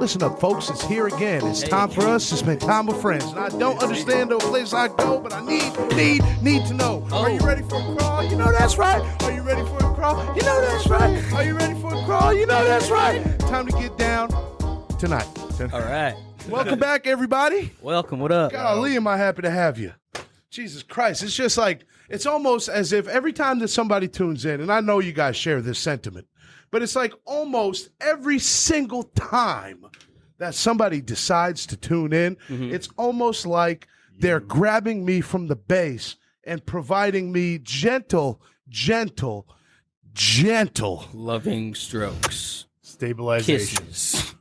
Listen up, folks. It's here again. It's time for us to spend time with friends. And I don't understand the place I go, but I need to know. Are you ready for a crawl? You know that's right. Are you ready for a crawl? You know that's right. Are you ready for a crawl? You know that's right. Time to get down tonight. All right. Welcome back, everybody. Welcome. What up? Golly, am I happy to have you. Jesus Christ. It's just like, it's almost as if every time that somebody tunes in, and I know you guys share this sentiment, but it's like almost every single time that somebody decides to tune in, it's almost like they're grabbing me from the base and providing me gentle, loving strokes, stabilization, kisses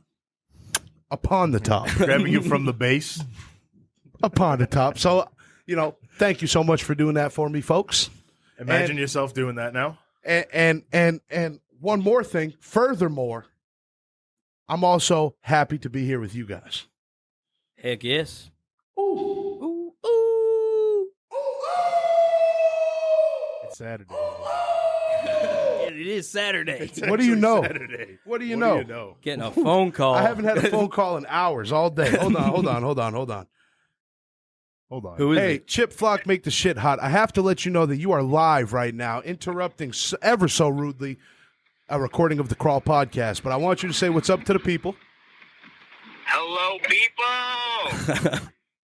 upon the top. grabbing you from the base. Upon the top. So, thank you so much for doing that for me, folks. Imagine yourself doing that now. And one more thing, furthermore, I'm also happy to be here with you guys. Heck yes. Ooh. It's Saturday. It is Saturday. What do you know? Saturday. What do you know? Getting a phone call. I haven't had a phone call in hours, all day. Hold on. Who is Hey, it? Chip Flock, make the shit hot. I have to let you know that you are live right now, interrupting ever so rudely a recording of the Crawl podcast. But I want you to say what's up to the people. Hello, people.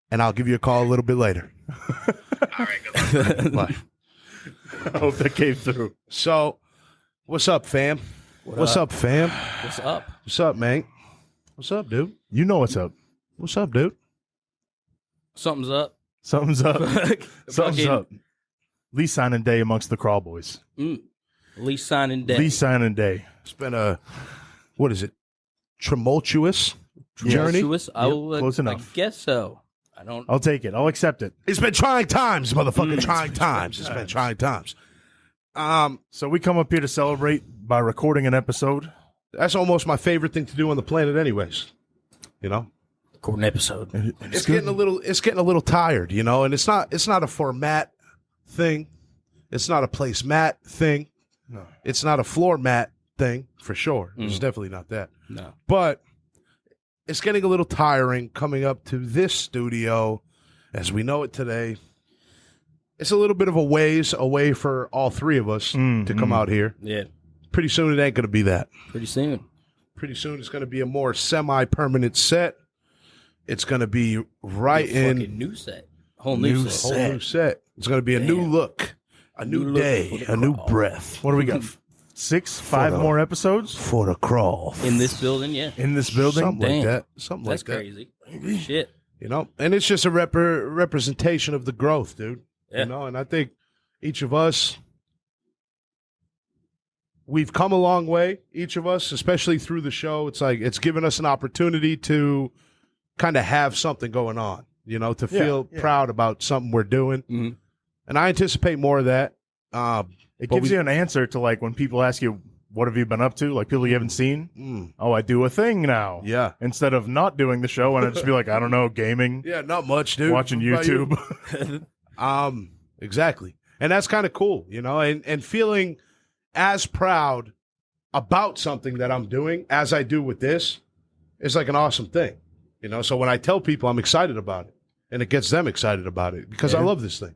And I'll give you a call a little bit later. All right, good luck. Bye. I hope that came through. So, what's up, fam? What's up, fam? What's up? What's up, man? What's up, dude? You know what's up. What's up, dude? Something's up. Something's up. Something's Fucking- up. Lease signing day amongst the Crawl boys. Lease signing day. Lease signing day. It's been a, what is it? Tumultuous journey? Tumultuous? Close enough. I guess so. I don't. I'll take it. I'll accept it. It's been trying times, motherfucking trying times. It's been trying times. So we come up here to celebrate by recording an episode. That's almost my favorite thing to do on the planet, anyways. Record an episode. It's getting a little tired, and it's not a format thing. It's not a placemat thing. No. It's not a floor mat thing, for sure. It's definitely not that. No. But it's getting a little tiring coming up to this studio as we know it today. It's a little bit of a ways away for all three of us to come out here. Yeah. Pretty soon it ain't going to be that. Pretty soon. Pretty soon it's going to be a more semi-permanent set. It's going to be right in Fucking new set. Whole new set. whole new set. It's going to be a new look, a new look for day, the a new Crawl. breath. What do we got? Five more episodes For the Crawl. In this building, yeah. in this building? Something like Damn. that. Something That's like that. crazy. Shit. And it's just a representation of the growth, dude. Yeah. And I think each of us, we've come a long way, each of us, especially through the show. It's like it's given us an opportunity to kind of have something going on, to feel proud about something we're doing. Mm-hmm. And I anticipate more of that. It gives you an answer to like when people ask you, what have you been up to? Like people you haven't seen. Oh, I do a thing now. Yeah. Instead of not doing the show and I'd just be like, I don't know, gaming, Yeah, not much, dude. watching What about you? YouTube. Exactly. And that's kind of cool, and feeling as proud about something that I'm doing as I do with this is like an awesome thing. So when I tell people I'm excited about it, and it gets them excited about it because I love this thing.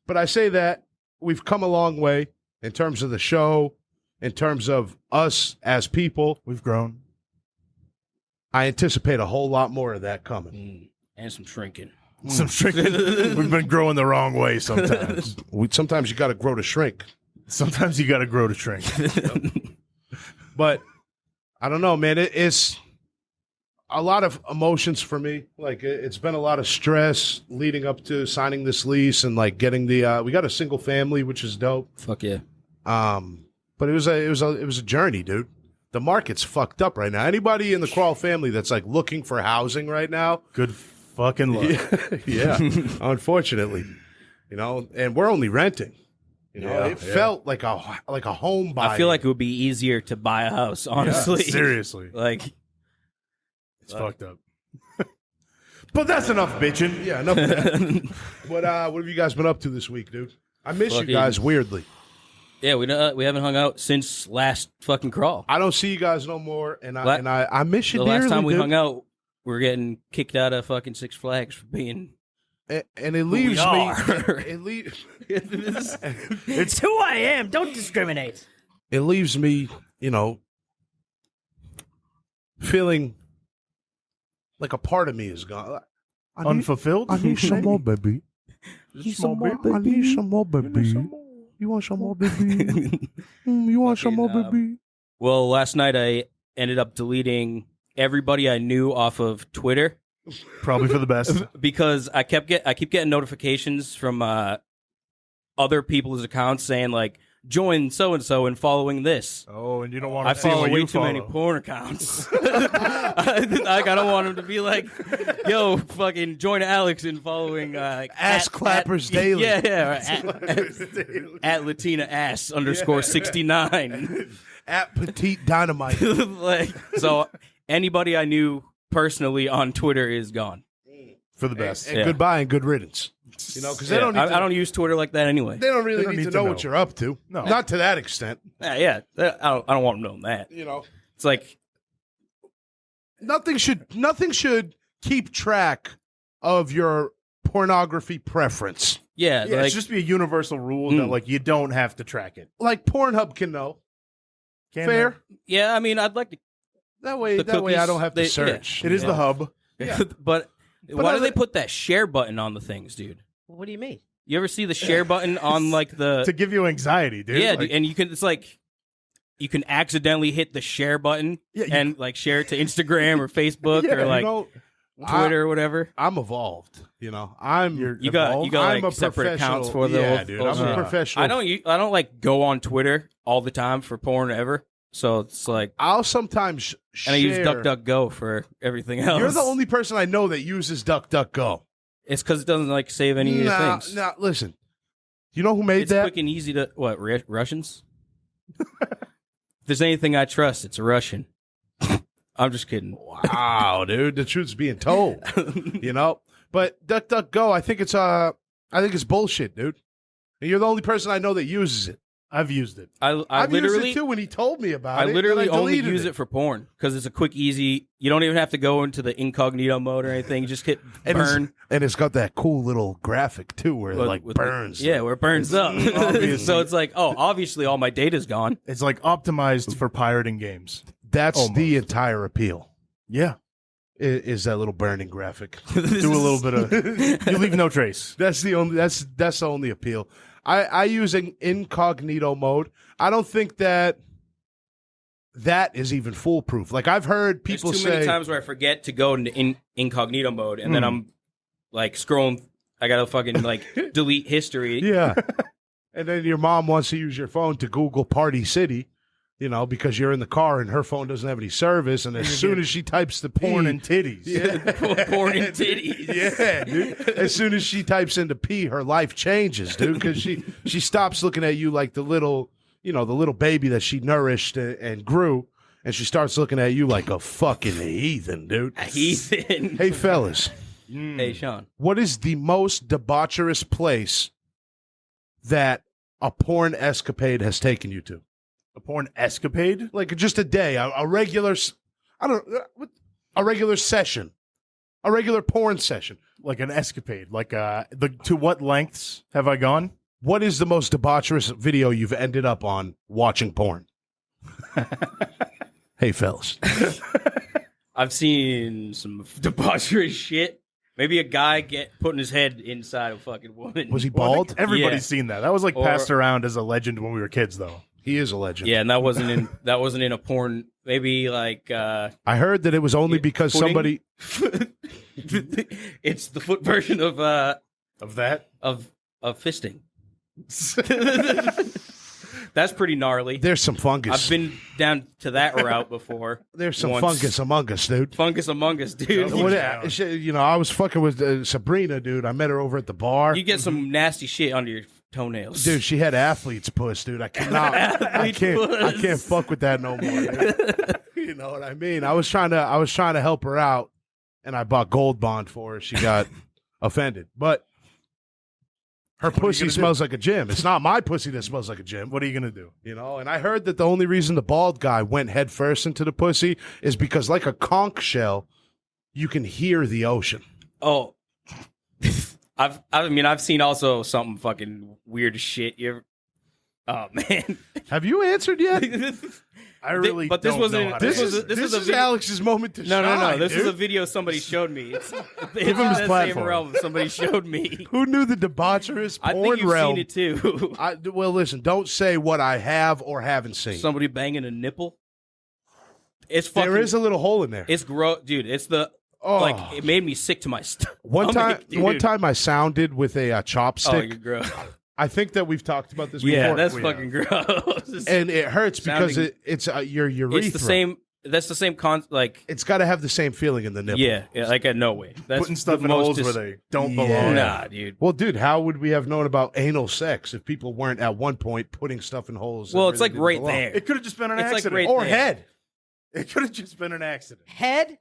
But I say that we've come a long way in terms of the show, in terms of us as people. We've grown. I anticipate a whole lot more of that coming. And some shrinking. Some shrinking. We've been growing the wrong way sometimes. Sometimes you got to grow to shrink. Sometimes you got to grow to shrink. But I don't know, man. It's a lot of emotions for me. Like it's been a lot of stress leading up to signing this lease and like getting the. We got a single family, which is dope. Fuck yeah. But it was a journey, dude. The market's fucked up right now. Anybody in the Crawl family that's like looking for housing right now, Good fucking luck. yeah, unfortunately, and we're only renting. It felt like a home buy. I feel like it would be easier to buy a house, honestly. Seriously. Like, It's fucked up. But that's enough bitching. Yeah, enough of that. What have you guys been up to this week, dude? I miss you Fucking- guys weirdly. Yeah, we haven't hung out since last fucking crawl. I don't see you guys no more, and I miss you The dearly, last time we dude. hung out, we were getting kicked out of fucking Six Flags for being. And it leaves me. are. It leaves. It's who I am. Don't discriminate. It leaves me, feeling like a part of me is gone. Unfulfilled? I need some more, baby. Just I need some more, baby. You want some more, baby? You want some more, Fucking, baby? Well, last night I ended up deleting everybody I knew off of Twitter Probably for the best. because I keep getting notifications from other people's accounts saying like, join so and so and following this. Oh, and you don't want I to see follow what way you too many follow. porn accounts. I don't want him to be like, yo, fucking join Alex in following Ass clappers daily. Yeah, at Latina ass _ 69. At Petite Dynamite. Like, so anybody I knew personally on Twitter is gone. For the best. And Yeah. goodbye and good riddance. Because they Yeah, don't need to, I don't use Twitter like that anyway. they don't really They don't need to need to know know. what you're up to. No. Not to that extent. Yeah, I don't want them knowing that. It's like, Nothing should keep track of your pornography preference. yeah, Yeah, like, it's just be a universal rule that like you don't have to track it. Like Pornhub can know. Can Fair. yeah. I mean, I'd like to, That way The I don't cookies, have to they- yeah. search. It is the hub. but why do other- they put that share button on the things, dude? What do you mean? You ever see the share button on like the To give you anxiety, dude. yeah, Like, and you can it's like you can accidentally hit the share button Yeah, you- and like share it to Instagram or Facebook Yeah, or like Twitter or whatever. I'm evolved. I'm You got evolved. I'm like a separate accounts for the yeah, dude. I'm a professional. I don't like go on Twitter all the time for porn ever. So it's like I'll sometimes and I use share. DuckDuckGo for everything else. You're the only person I know that uses DuckDuckGo. It's because it doesn't like save any of your things. Nah, listen. You know who made It's that? quick and easy to what? Russians? If there's anything I trust, it's a Russian. I'm just kidding. Wow, dude, the truth's being told. But DuckDuckGo, I think it's bullshit, dude. And you're the only person I know that uses it. I've used it. I I've literally used it too when he told me about I it. literally and I only deleted use it for porn because it's a quick, easy. You don't even have to go into the incognito mode or anything. You just hit burn. And it's got that cool little graphic too, where it like with the- burns. yeah, where it burns up. Obviously. So it's like, oh, obviously all my data's gone. It's like optimized for pirating games. That's Almost. the entire appeal. Yeah. Is that little burning graphic? Do a little bit of you leave no trace. That's the only appeal. I use an incognito mode. I don't think that is even foolproof. Like I've heard people There's too say, many times where I forget to go into incognito mode, and then I'm like scrolling. I gotta fucking like delete history. yeah, and then your mom wants to use your phone to Google Party City, because you're in the car and her phone doesn't have any service, and as soon as she types the Porn P, and titties. Porn and titties. yeah, dude. As soon as she types into P, her life changes, dude, because she stops looking at you like the little baby that she nourished and grew, and she starts looking at you like a fucking heathen, dude. A heathen. Hey, fellas, Hey, Shaun. what is the most debaucherous place that a porn escapade has taken you to? A porn escapade? Like just a day, a regular, a regular session, a regular porn session. Like an escapade. Like to what lengths have I gone? What is the most debaucherous video you've ended up on watching porn? Hey, fellas. I've seen some debaucherous shit. Maybe a guy putting his head inside a fucking woman. Was he Well, I bald? think everybody's Yeah. seen that. That was like Or- passed around as a legend when we were kids, though. He is a legend. Yeah, and that wasn't in a porn. Maybe like I heard that it was only because footing? somebody. it's the foot version of Of that? fisting. That's pretty gnarly. There's some fungus. I've been down to that route before. There's some once. fungus among us, dude. Fungus among us, dude. What- down. I was fucking with Sabrina, dude. I met her over at the bar. You get some nasty shit under your toenails. Dude, she had athlete's puss, dude. I cannot. I can't fuck with that no more. Dude. You know what I mean? I was trying to help her out, and I bought Gold Bond for her. She got offended, but her pussy smells like a gym. It's not my pussy that smells like a gym. What are you gonna do? You know, and I heard that the only reason the bald guy went head first into the pussy is because, like a conch shell, you can hear the ocean. Oh, I've seen also something fucking weird as shit. Oh man, Have you answered yet? I really but this don't wasn't- know how to this answer. was- This a is video- Alex's moment to no. shine. This dude. is a video somebody showed me. It's Give him his the platform. same realm somebody showed me. Who knew the debaucherous I porn think you've realm? seen it too. Well, listen, don't say what I have or haven't seen. Somebody banging a nipple. It's fucking. There is a little hole in there. It's gross, dude. It's the like. It made me sick to my stomach. One time I sounded with a Oh, chopstick. you're gross. I think that we've talked about this Yeah, before. that's fucking gross. And it hurts because Sounding- it's your urethra. It's the same. That's the same like. It's got to have the same feeling in the nipple. Yeah, like no way. That's Putting stuff the in most holes where they don't belong. Yeah. Nah, dude. Well, dude, how would we have known about anal sex if people weren't at one point putting stuff in holes? that Well, it's really like didn't right belong? there. It could have just been an It's like accident. right Or there. head. It could have just been an accident. Head.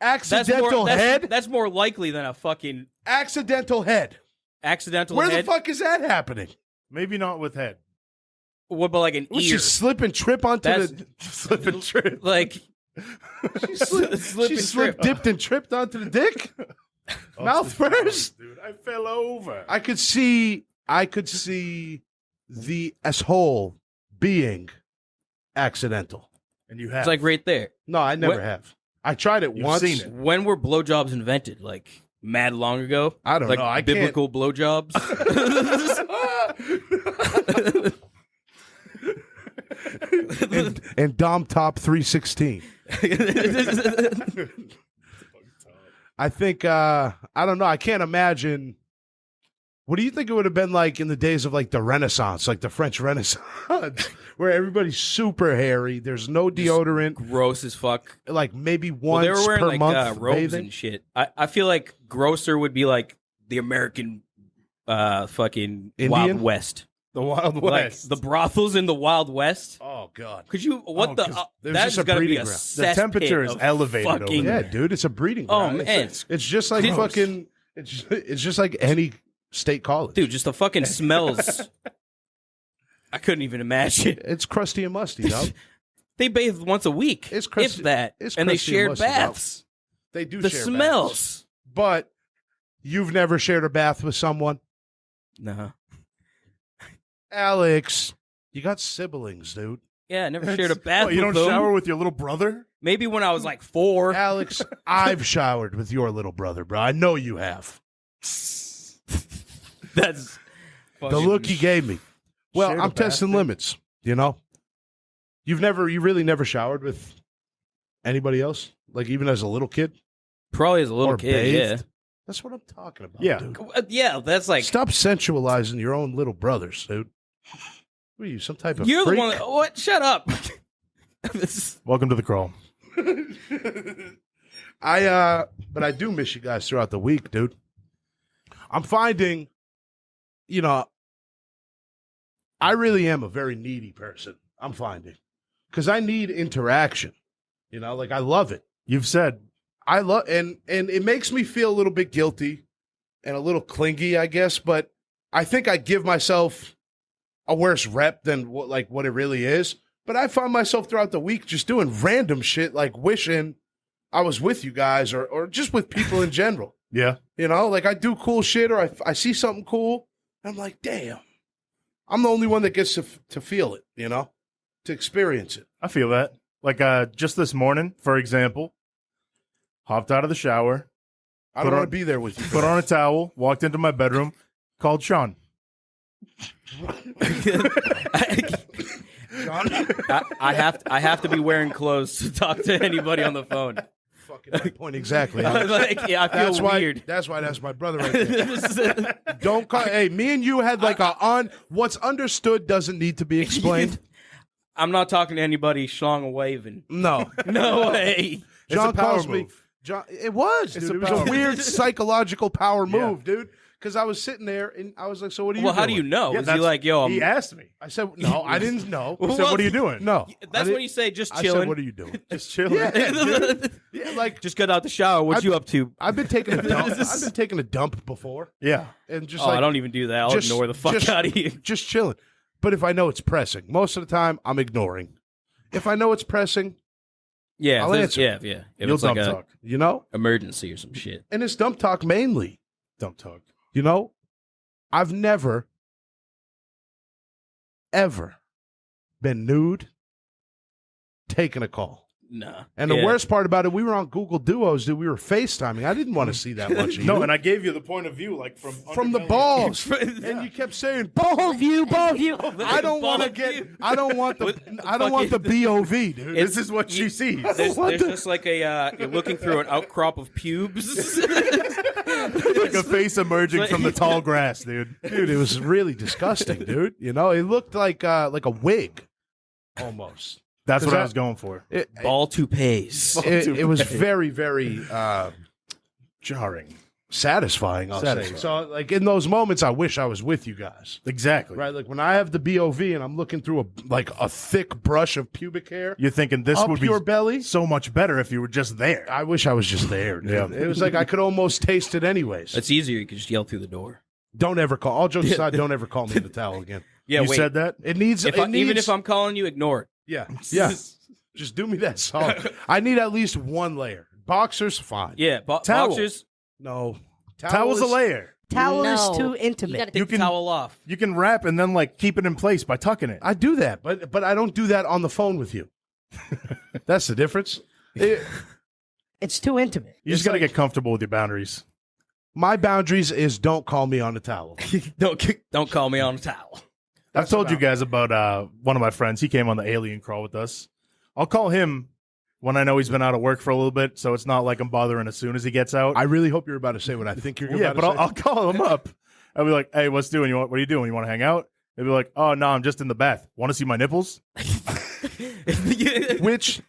Accidental head. That's more likely than a fucking Accidental head. accidental Where head. the fuck is that happening? Maybe not with head. What about like an Was ear? she slip and trip onto That's- the Slip and trip. Like slip she and slipped, trip. dipped, and tripped onto the dick? Oh, Mouth first? Dude, I fell over. I could see the asshole being accidental. And you have. It's like right there. No, I never What- have. I tried it You've once. seen it. When were blowjobs invented? Like mad long ago? I don't like know. I can't- biblical blowjobs. and Dom Top 316. I think I don't know. I can't imagine. What do you think it would have been like in the days of like the Renaissance, like the French Renaissance, where everybody's super hairy? There's no deodorant. Gross as fuck. Like maybe Well, once they were wearing per like month robes bathing. and shit. I feel like grosser would be like the American fucking Indian? Wild West. the Wild Like West. the brothels in the Wild West. Oh God. Could you? What Oh, the? 'cause there's That's just a gotta be breeding a ground. The temperature cesspit is of elevated over fucking- there. Yeah, dude, it's a breeding Oh ground. man, It's just like Gross. fucking. It's just like any state college, dude, just the fucking smells. I couldn't even imagine. It's crusty and musty, dog. They bathed once a week, It's crusty- if that, it's and they crusty and shared musty, dog. baths. They do The share smells. baths. But you've never shared a bath with someone, No. Alex. You got siblings, dude. Yeah, I never shared a bath. What, you with don't them. shower with your little brother? Maybe when I was like 4. Alex, I've showered with your little brother, bro. I know you have. That's The look he gave me. Well, Shared a I'm bath, testing dude. limits. You know, you really never showered with anybody else, like even as a little kid probably as a little or kid. bathed. That's what I'm talking about. Yeah. dude. Yeah, that's like Stop sensualizing your own little brothers, dude. What are you, some type of you're freak? the one. What? Shut up. This- Welcome to the crawl. But I do miss you guys throughout the week, dude. I'm finding, you know, I really am a very needy person. I'm finding because I need interaction. You know, like I love it. You've said I love and it makes me feel a little bit guilty and a little clingy, I guess. But I think I give myself a worse rep than what it really is. But I find myself throughout the week just doing random shit, like wishing I was with you guys or just with people in general. yeah. You know, like I do cool shit or I see something cool. And I'm like, damn, I'm the only one that gets to feel it, you know, to experience it. I feel that. Like just this morning, for example, hopped out of the shower, I don't Put want on- to be there with you. put on a towel, walked into my bedroom, called Shaun. I have to be wearing clothes to talk to anybody on the phone. Fucking my point exactly. Like, yeah, I feel That's why. weird. That's why. That's my brother right there. Don't call. Hey, me and you had like what's understood doesn't need to be explained. I'm not talking to anybody schlong a waving. No, No way. It's John a power calls me. move. John, it was. It's Dude. a It was power a weird psychological power Yeah. move, dude. because I was sitting there and I was like, "So what are you?" Well, how do doing? you know? Yeah, Is he like, yo, he asked me. I said, "No, I didn't know." He said, "What are you doing?" No, that's when you say just I chilling. said, "What are you doing?" Just chilling. Yeah, like Just got out the shower. What you up to? I've been taking a dump. I've been taking a dump before, Yeah. and just Oh, like I don't even do that. I'll ignore the fuck out of you. just chilling. But if I know it's pressing, most of the time I'm ignoring. If I know it's pressing, Yeah, I'll if it's- answer. yeah. If You'll it's like dump a talk. you know, emergency or some shit. and it's dump talk mainly. Dump talk. You know, I've never, ever been nude taking a call. Nah. And the Yeah. worst part about it, we were on Google Duos, dude. We were FaceTiming. I didn't want to see that much of you. No, and I gave you the point of view, like from the balls. And you kept saying, Both you. I don't want to get, I don't want the BOV, dude. This is what she sees. There's just like you're looking through an outcrop of pubes. Like a face emerging from the tall grass, dude. Dude, it was really disgusting, dude. You know, it looked like a wig, almost. That's what that- I was going for. Ball toupees. It was very, very Jarring. satisfying, I'll say. Satisfying. So, like, in those moments, I wish I was with you guys. Exactly. Right? Like, when I have the BOV and I'm looking through a thick brush of pubic hair You're thinking this up would be your belly, so much better if you were just there. I wish I was just there, dude. Yeah. It was like I could almost taste it anyways. It's easier. You can just yell through the door. Don't ever call. All jokes aside, don't ever call me in the towel again. Yeah, You wait. said that? It needs, Even if I'm calling you, ignore it. yeah. Just do me that solid. I need at least one layer. Boxers, fine. Yeah, Towel. boxers. No. Towel's a is- layer. Towel is No. too You intimate. gotta Take take the towel off. You can wrap and then like keep it in place by tucking it. I do that, but I don't do that on the phone with you. That's the difference. It's too intimate. You just got to get comfortable with your boundaries. My boundaries is don't call me on the towel. Don't call me on a towel. I've told you guys about one of my friends. He came on the alien crawl with us. I'll call him when I know he's been out of work for a little bit, so it's not like I'm bothering as soon as he gets out. I really hope you're about to say what I think you're yeah, about but to I'll call him up. I'll be like, "Hey, what are you doing? You want to hang out?" He'll be like, "Oh no, I'm just in the bath. Want to see my nipples?" say. Which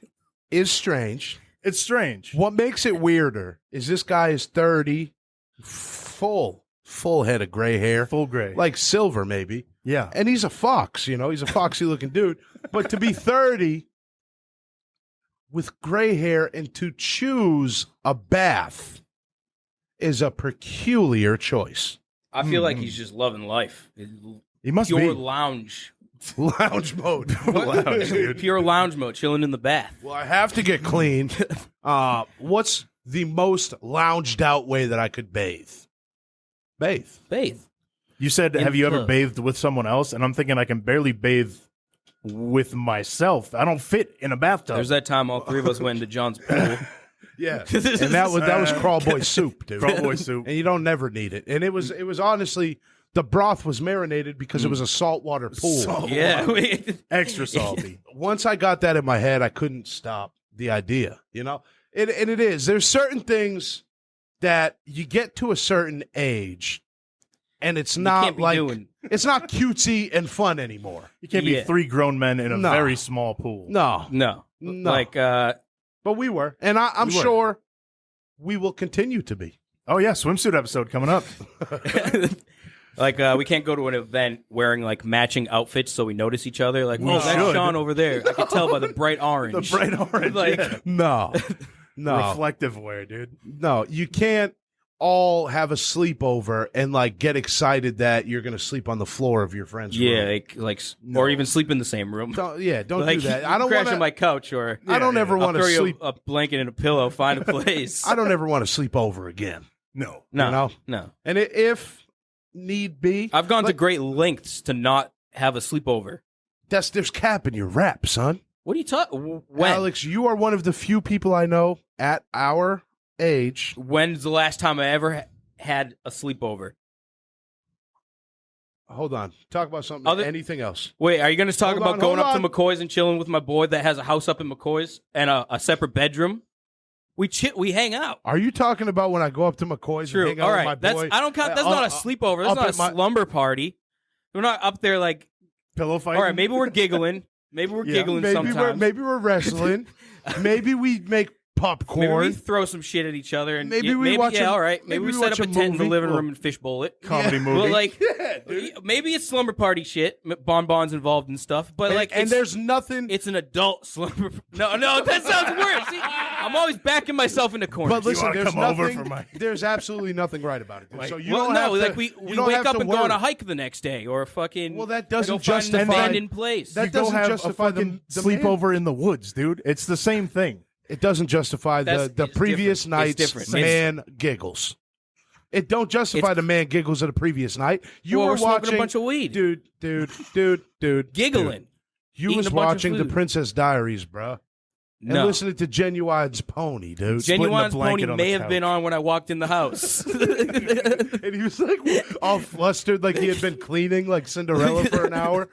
is strange. It's strange. What makes it weirder is this guy is 30, full head of gray hair, Full gray. like silver maybe. yeah. And he's a fox, you know, he's a foxy looking dude. But to be 30 with gray hair and to choose a bath is a peculiar choice. I feel like he's just loving life. He must Pure be. lounge. Lounge mode. Lounge, dude. Pure lounge mode, chilling in the bath. Well, I have to get clean. What's the most lounged out way that I could bathe? Bathe. Bathe. You said, In "Have you ever club. bathed with someone else?" And I'm thinking I can barely bathe with myself. I don't fit in a bathtub. There's that time all three of us went into John's pool. Yeah. And that was Crawl Boy soup, dude. Crawl Boy soup. And you don't never need it. And it was honestly, the broth was marinated because it was a saltwater pool. Salt. Yeah. Extra salty. Once I got that in my head, I couldn't stop the idea, you know? And it is. There's certain things that you get to a certain age and it's not can't be like doing. it's not cutesy and fun anymore. You can't be Yeah. three grown men in a No. very small pool. No. No. No. Like, But we were. And I'm We were. sure we will continue to be. Oh yeah, swimsuit episode coming up. we can't go to an event wearing like matching outfits so we notice each other. Like, We oh, that's should. Shaun over there. I can tell by the bright orange. The bright orange. Like, yeah. No. No. Reflective wear, dude. No, you can't all have a sleepover and like get excited that you're going to sleep on the floor of your friend's yeah, room. or even sleep in the same room. Don't Like, do that. I don't crash want on my couch, or I don't ever I'll want to throw you sleep. a blanket and a pillow. Find a place. I don't ever want to sleep over again. No. No, you know? no. And if need be, I've gone to like, great lengths to not have a sleepover. there's cap in your rap, son. What are you talking? When? Alex, you are one of the few people I know at our age. When's the last time I ever had a sleepover? Hold on. Talk about something. Other- Anything else? Wait, are you going to talk Hold about on, going hold up to McCoy's and chilling with my boy that has a house up in McCoy's and a separate bedroom? We hang out. Are you talking about when I go up to McCoy's True. and hang out All with my right. boy? I don't count. That's not a sleepover. That's up not a at my- slumber party. We're not up there like. Pillow fight. All right, maybe we're giggling. Maybe we're giggling sometimes. Maybe we're wrestling. Maybe we make popcorn. Maybe we throw some shit at each other, and Maybe we watch yeah, a- all right. maybe Maybe we we set up watch a a tent in the movie. living Well, room and fishbowl it. Comedy movie. Well, like, Yeah, dude. maybe it's slumber party shit, bonbons involved and stuff. But like, and it's, there's nothing. it's an adult slumber. No, that sounds worse. See, I'm always backing myself into corners. But listen, wanna there's come over nothing. for my- There's absolutely nothing right about it. Dude. So you well, don't no, have to, like we you don't wake have up to and go on worry. a hike the next day, or a fucking. Well, that doesn't go find an justify- abandoned place. That You go doesn't have justify a fucking the sleepover in the woods, dude. It's the same thing. It doesn't justify That's- the it's previous different. It's night's different. man giggles. It don't justify It's- the man giggles of the previous night. You Well, were we're smoking watching a bunch of weed. dude. Giggling. Dude. You Eating was a bunch of watching the food. Princess Diaries, bruh. And No. listening to Genuine's Pony, dude. Genuine's blanket pony on the may have couch. been on when I walked in the house. And he was like all flustered, like he had been cleaning like Cinderella for an hour.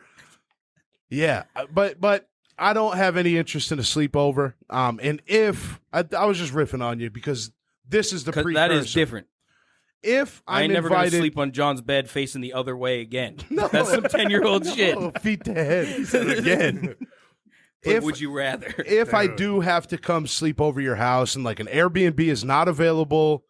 Yeah, but I don't have any interest in a sleepover. And if I was just riffing on you because this is the 'Cause precursor. that is different. If I I'm ain't never invited, gonna sleep on John's bed facing the other way again. No. That's some 10-year-old shit. Oh, feet to head Again. But if would you rather? if I do have to come sleep over your house and like an Airbnb is not available,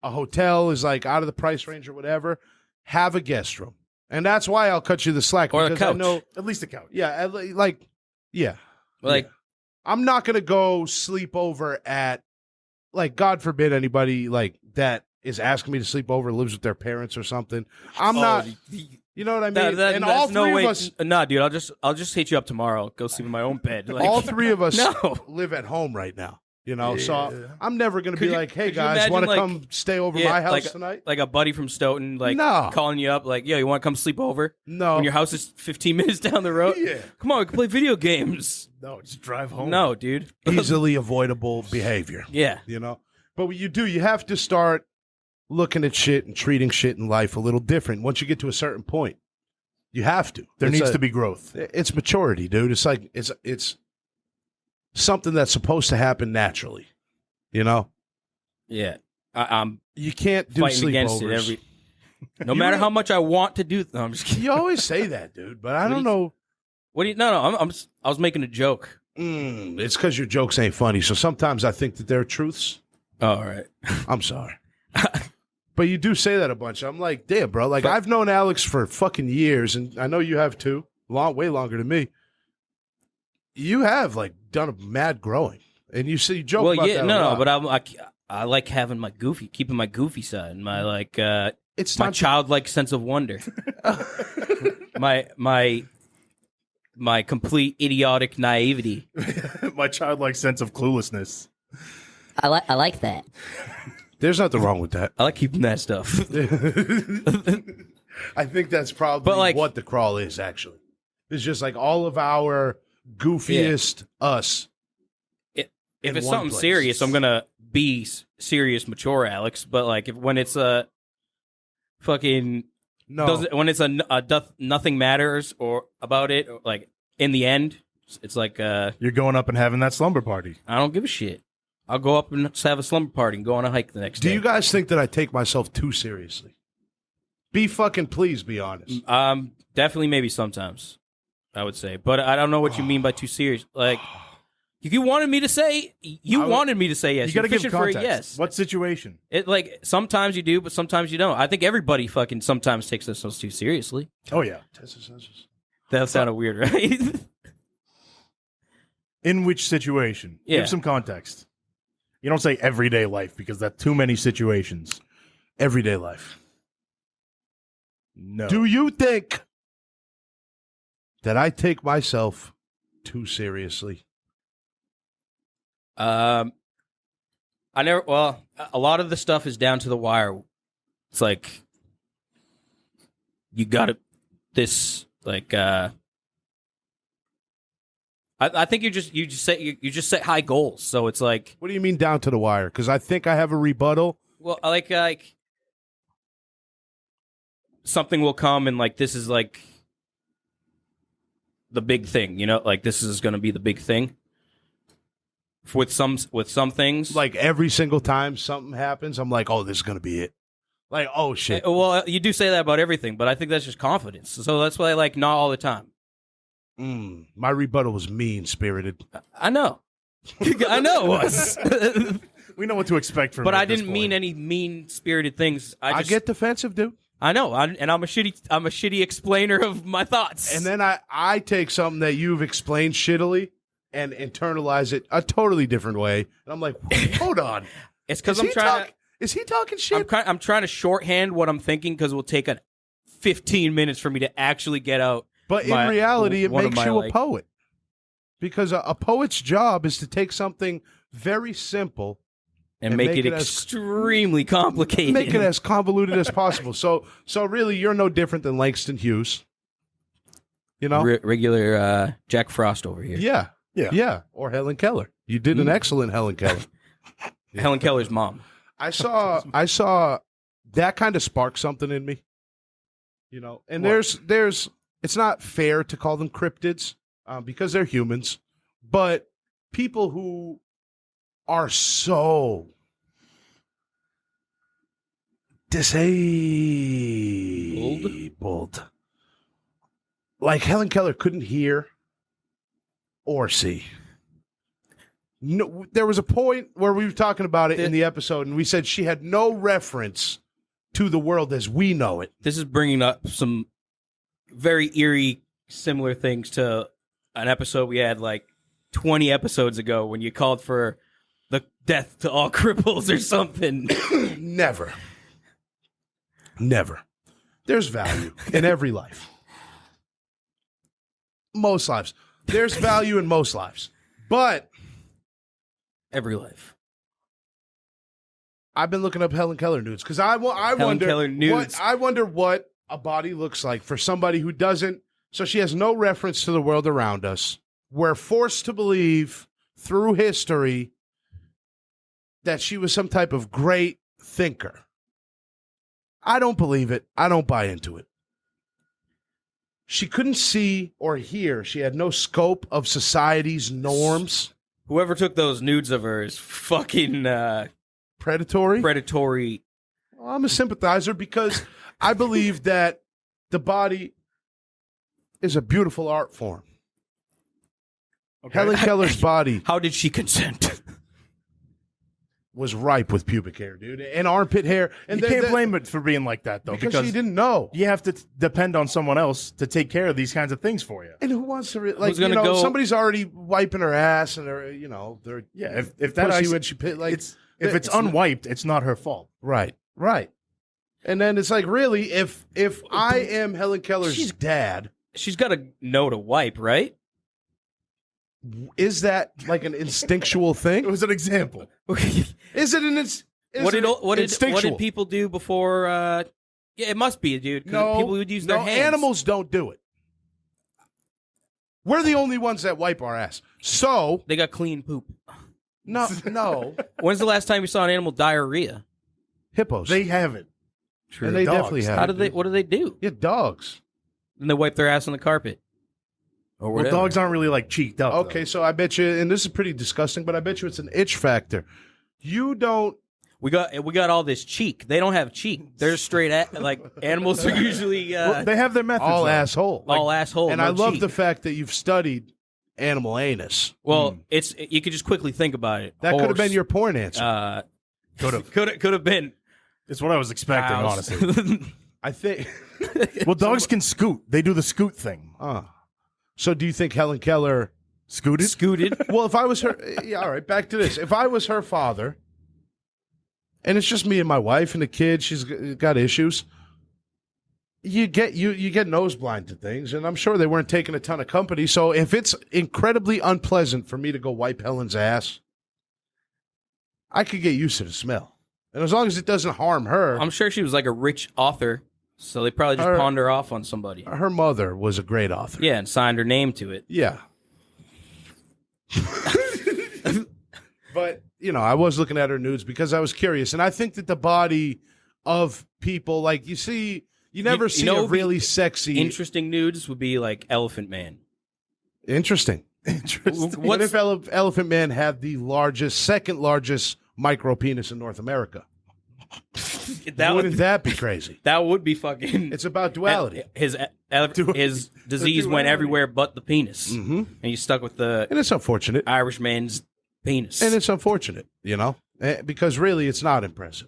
a hotel is like out of the price range or whatever, have a guest room. And that's why I'll cut you the slack. Or a because I couch. know, At least a couch. yeah, like, yeah. Like, I'm not going to go sleep over at, like, God forbid anybody like that is asking me to sleep over lives with their parents or something. I'm not, you know what I mean? And all that's three no way. of us, Nah, dude, I'll just hit you up tomorrow. Go sleep in my own bed. Like, all three of us No. live at home right now. You know, Yeah. so I'm never going to be Could you- like, hey could you guys, imagine, want to like- come stay over Yeah, my house like- tonight? like a buddy from Stoughton, like No. calling you up, like, yo, you want to come sleep over? No. When your house is 15 minutes down the road? Yeah. Come on, we can play video games. No, just drive home. No, dude. Easily avoidable behavior, Yeah. you know? But what you have to start looking at shit and treating shit in life a little different. Once you get to a certain point, you have to. There It's needs a- to be growth. It's maturity, dude. It's like it's something that's supposed to happen naturally. You know, Yeah. I'm you can't do fighting against it sleepovers. every. No matter how much I want to do. No, I'm just kidding. You always say that, dude, but I What don't do you- know. What do you? No. I was making a joke. It's because your jokes ain't funny. So sometimes I think that they're truths. Oh, all right. I'm sorry. But you do say that a bunch. I'm like, damn, bro. Like, I've known Alex for fucking years, and I know you have too. Way longer than me. You have like done a mad growing, and you say you joke Well, about yeah, that. no, but I like having my keeping my goofy side, my like it's my not childlike sense of wonder, my complete idiotic naivety. My childlike sense of cluelessness. I like that. There's nothing wrong with that. I like keeping that stuff. I think that's probably But, like- what the crawl is. Actually, it's just like all of our goofiest us. If in it's one something place. serious, I'm gonna be serious, mature, Alex. But like when it's a fucking No, when it's nothing matters or about it, or like in the end, it's like You're going up and having that slumber party. I don't give a shit. I'll go up and just have a slumber party and go on a hike the next do day. you guys think that I take myself too seriously? Please be honest. Definitely, maybe sometimes, I would say, but I don't know what you mean by too serious. Like, you wanted me to say, wanted me to say yes. You got to You're give fishing for a context. yes. What situation? It like sometimes you do, but sometimes you don't. I think everybody fucking sometimes takes themselves too seriously. Oh yeah. That sounded weird, right? In which situation? Yeah. Give some context. You don't say everyday life because that's too many situations. Everyday life. No. Do you think that I take myself too seriously? I never. Well, a lot of the stuff is down to the wire. It's like you got to this like. I think you just set high goals. So it's like, What do you mean down to the wire? Because I think I have a rebuttal. well, like something will come and like this is like the big thing, you know, like this is going to be the big thing. With some things, Like every single time something happens, I'm like, oh, this is going to be it. Like, oh, shit. well, you do say that about everything, but I think that's just confidence. So that's why, like, not all the time. My rebuttal was mean-spirited. I know. I know it was. We know what to expect from. But you I at this didn't mean point. any mean-spirited things. I get defensive, dude. I know, and I'm a shitty explainer of my thoughts. And then I take something that you've explained shittily and internalize it a totally different way. And I'm like, hold on. It's because Is he talking shit? I'm trying to shorthand what I'm thinking because it will take 15 minutes for me to actually get out. But in reality, it one of makes my, you a like- poet. Because a poet's job is to take something very simple and make it as- extremely complicated. make it as convoluted as possible. So really, you're no different than Langston Hughes. You know? Regular Jack Frost over here. Yeah. Or Helen Keller. You did an excellent Helen Keller. Helen Keller's mom. I saw that kind of spark something in me. You know, and What? there's it's not fair to call them cryptids because they're humans, but people who are so disabled. Like Helen Keller couldn't hear or see. No, there was a point where we were talking about it in the episode, and we said she had no reference to the world as we know it. This is bringing up some very eerie, similar things to an episode we had like 20 episodes ago when you called for the death to all cripples or something. Never. There's value in every life. Most lives. There's value in most lives. But Every life. I've been looking up Helen Keller nudes because I wonder Keller nudes. I wonder what a body looks like for somebody who doesn't. So she has no reference to the world around us. We're forced to believe through history that she was some type of great thinker. I don't believe it. I don't buy into it. She couldn't see or hear. She had no scope of society's norms. Whoever took those nudes of her is fucking Predatory. predatory. Well, I'm a sympathizer because I believe that the body is a beautiful art form. Okay. Helen Keller's body How did she consent? was ripe with pubic hair, dude, and armpit hair. And You can't blame it for being like that, though, because she didn't know. you have to depend on someone else to take care of these kinds of things for you. And who wants to Who's gonna go- somebody's already wiping her ass and they're they're Yeah, if that pussy ice, when she pit, like if it's unwiped, it's not her fault. right. And then it's like, really, if I am Helen Keller's dad, She's got to know to wipe, right? is that like an instinctual It thing? was an example. Is it an What instinctual? did people do before? Yeah, it must be, dude. 'Cause No, people would use their hands. Animals don't do it. We're the only ones that wipe our ass. So They got clean poop. no, When's the last time you saw an animal diarrhea? hippos. They have it. and they dogs. definitely have. How it, do they? dude. What do they do? Yeah, dogs. And they wipe their ass on the carpet. Or Well, whatever. dogs aren't really like cheeked up. Okay, though. so I bet you, and this is pretty disgusting, but I bet you it's an itch factor. You don't. We got all this cheek. They don't have cheek. They're straight at like animals are usually Well, they have their methods. all though. asshole. all asshole. And no I love cheek. the fact that you've studied animal anus. Well, it's you could just quickly think about it. That could have been Horse, your porn answer. could have been. It's what I was expecting, cows. honestly. I think. Well, dogs can scoot. They do the scoot thing. So do you think Helen Keller Scooted? Scooted. Well, if I was her, yeah, all right, back to this. If I was her father, and it's just me and my wife and the kid, she's got issues. You get nose blind to things, and I'm sure they weren't taking a ton of company. So if it's incredibly unpleasant for me to go wipe Helen's ass, I could get used to the smell, and as long as it doesn't harm her. I'm sure she was like a rich author, so they probably just pawned her off on somebody. Her mother was a great author. Yeah, and signed her name to it. Yeah. But, I was looking at her nudes because I was curious. And I think that the body of people, like, you never see a really sexy. Interesting nudes would be like Elephant Man. Interesting. What if Elephant Man had the second largest micro penis in North America? Wouldn't that be crazy? That would be fucking. It's about duality. His disease went everywhere but the penis, and you stuck with the And it's unfortunate. Irish man's penis. And it's unfortunate, because really it's not impressive.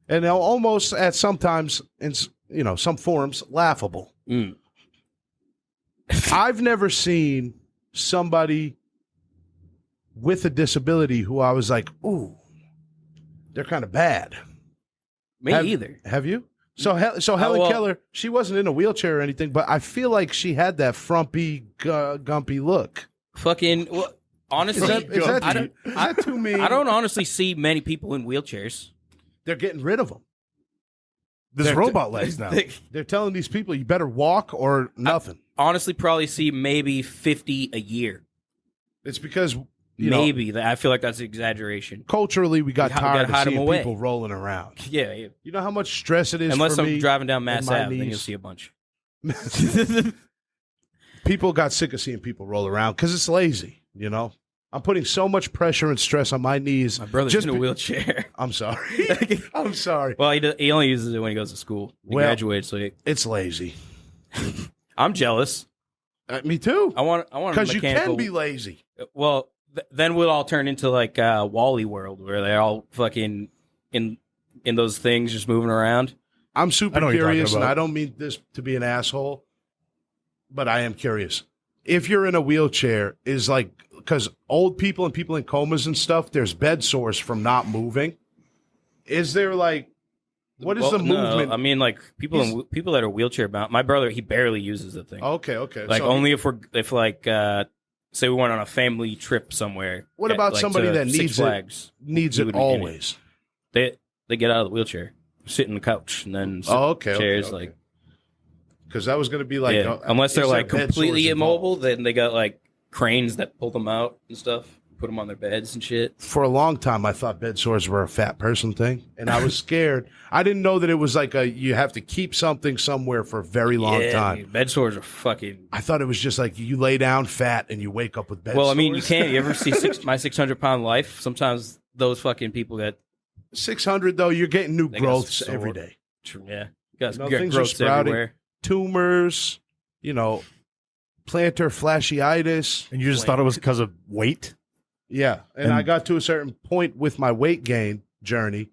And almost at sometimes, in some forms, laughable. Mm. I've never seen somebody with a disability who I was like, ooh, they're kind of bad. Me either. Have you? So Helen Keller, she wasn't in a wheelchair or anything, but I feel like she had that frumpy, gumpy look. Fucking, well, honestly, Is that too mean? I don't honestly see many people in wheelchairs. They're getting rid of them. There's robot legs now. They're telling these people you better walk or nothing. Honestly, probably see maybe 50 a year. It's because Maybe. I feel like that's an exaggeration. culturally we got You tired gotta hide of 'em seeing away. people rolling around. Yeah. Yeah. You know how much stress it is Unless for I'm me? driving down Mass my Ave, then knees. you'll see a bunch. People got sick of seeing people roll around because it's lazy. I'm putting so much pressure and stress on my knees. My brother's just in a be- wheelchair. I'm sorry. I'm sorry. Well, he only uses it when he goes to school. He graduates, so It's lazy. I'm jealous. Me too. I want a Because you mechanical. can be lazy. Well, then we'll all turn into like Wally World, where they're all fucking in those things, just moving around. I'm super I know what you're curious, talking and about. I don't mean this to be an asshole, but I am curious. If you're in a wheelchair, because old people and people in comas and stuff, there's bed sores from not moving. Is there what is the movement? I mean, like people that are wheelchair bound. My brother, he barely uses the thing. Okay. Like only if say we went on a family trip somewhere. What about somebody to that Six needs Flags, needs he it would be in it. always. They get out of the wheelchair, sit in the couch, and then sit Okay. in chairs. Like, because that was going to be unless they're is like there bed completely sores immobile, involved? then they got like cranes that pull them out and stuff, put them on their beds and shit. For a long time, I thought bed sores were a fat person thing, and I was scared. I didn't know that it was like you have to keep something somewhere for a very long time. Dude, bed sores are fucking. I thought it was just like you lay down fat and you wake up with bed sores. Well, I mean, you can't. You ever see My 600-Pound Life? Sometimes those fucking people get 600 though, you're getting new They got growths sore. every day. yeah, you got Things are growths sprouting. everywhere. Tumors, plantar fasciitis. And you just thought it was because of weight? Yeah, and And- I got to a certain point with my weight gain journey,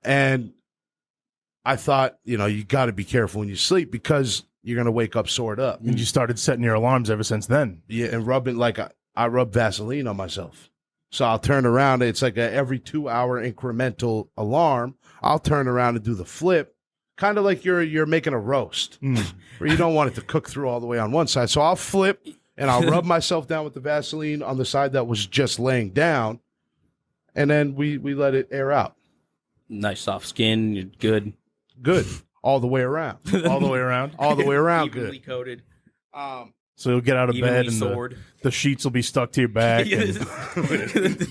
and I thought, you got to be careful when you sleep because you're going to wake up sored up. And you started setting your alarms ever since then. Yeah, and rubbing I rub Vaseline on myself. So I'll turn around. It's like every 2-hour incremental alarm. I'll turn around and do the flip, kind of like you're making a roast, where you don't want it to cook through all the way on one side. So I'll flip and I'll rub myself down with the Vaseline on the side that was just laying down, and then we let it air out. Nice soft skin, you're good. Good all the way around. All the way around. All the way around. Evenly Good. coated, So you'll get out of evenly bed and sword. the sheets will be stuck to your back. and-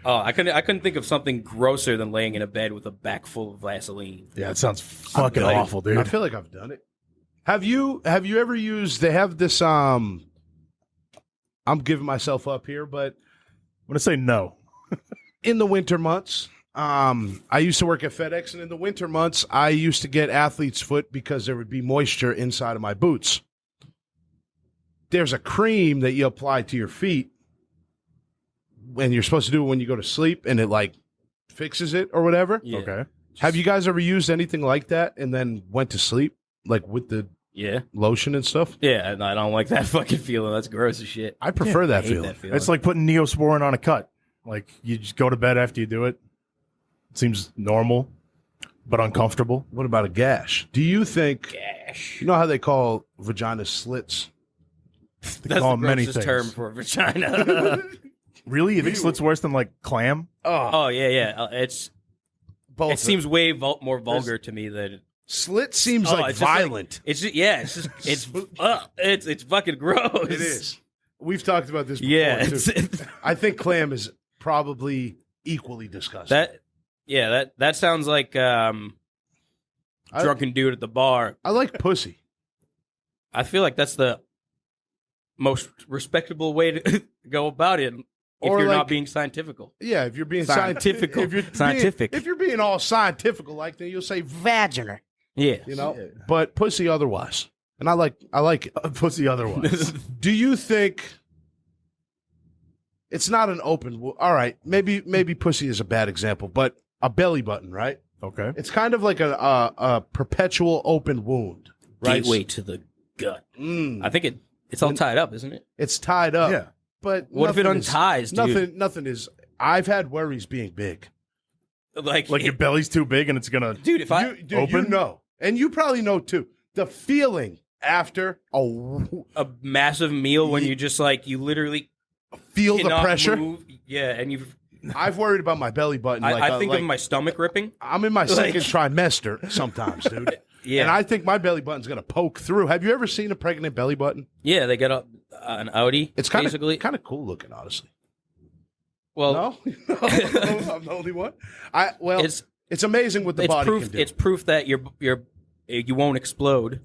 Oh, I couldn't think of something grosser than laying in a bed with a back full of Vaseline. yeah, it sounds fucking I've done it. awful, dude. I feel like I've done it. Have you ever used? They have this. I'm giving myself up here, but I'm going to say no. in the winter months, I used to work at FedEx, and in the winter months, I used to get athlete's foot because there would be moisture inside of my boots. There's a cream that you apply to your feet, and you're supposed to do it when you go to sleep, and it fixes it or whatever. Yeah. Okay. Have you guys ever used anything like that and then went to sleep with the Yeah. lotion and stuff? Yeah, and I don't like that fucking feeling. That's gross as shit. I prefer I that hate feeling. that feeling. It's like putting Neosporin on a cut. Like you just go to bed after you do it. It seems normal, but uncomfortable. What about a gash? Do you think, gash. you know how they call vagina slits? They That's call the them many grossest things. term for a vagina. Really? You think slit's worse than like clam? Oh yeah. It Both. seems way more vulgar to me than Slit seems Oh, like it's just like- violent. it's fucking gross. It is. We've talked about this before, Yeah, too. I think clam is probably equally disgusting. that sounds like drunken dude at the bar. I like pussy. I feel like that's the most respectable way to go about it if Or you're like- not being scientifical. Yeah, if you're being Scientific. scientific, if you're being all scientific like that, you'll say Vaginal. Yeah. but pussy otherwise. And I like it. Pussy otherwise. Do you think it's not an open. All right, maybe pussy is a bad example, but a belly button, right? Okay. It's kind of like a perpetual open wound, right? Gateway to the gut. Mm. I think it's all tied up, isn't it? It's tied up. Yeah. But What if it nothing is- unties, dude? Nothing is. I've had worries being big. Like Your belly's too big and it's gonna. dude, if I You Open? know, and you probably know too. The feeling after a massive meal when you just like you literally feel the cannot pressure. move. Yeah, and you. I've worried about my belly button. I think of my stomach ripping. I'm in my second trimester sometimes, dude. Yeah, And I think my belly button's gonna poke through. Have you ever seen a pregnant belly button? yeah, they got an Audi. It's kind basically. of cool looking, honestly. Well, No, I'm the only one. It's amazing what the it's body proof. can do. It's proof that you won't explode.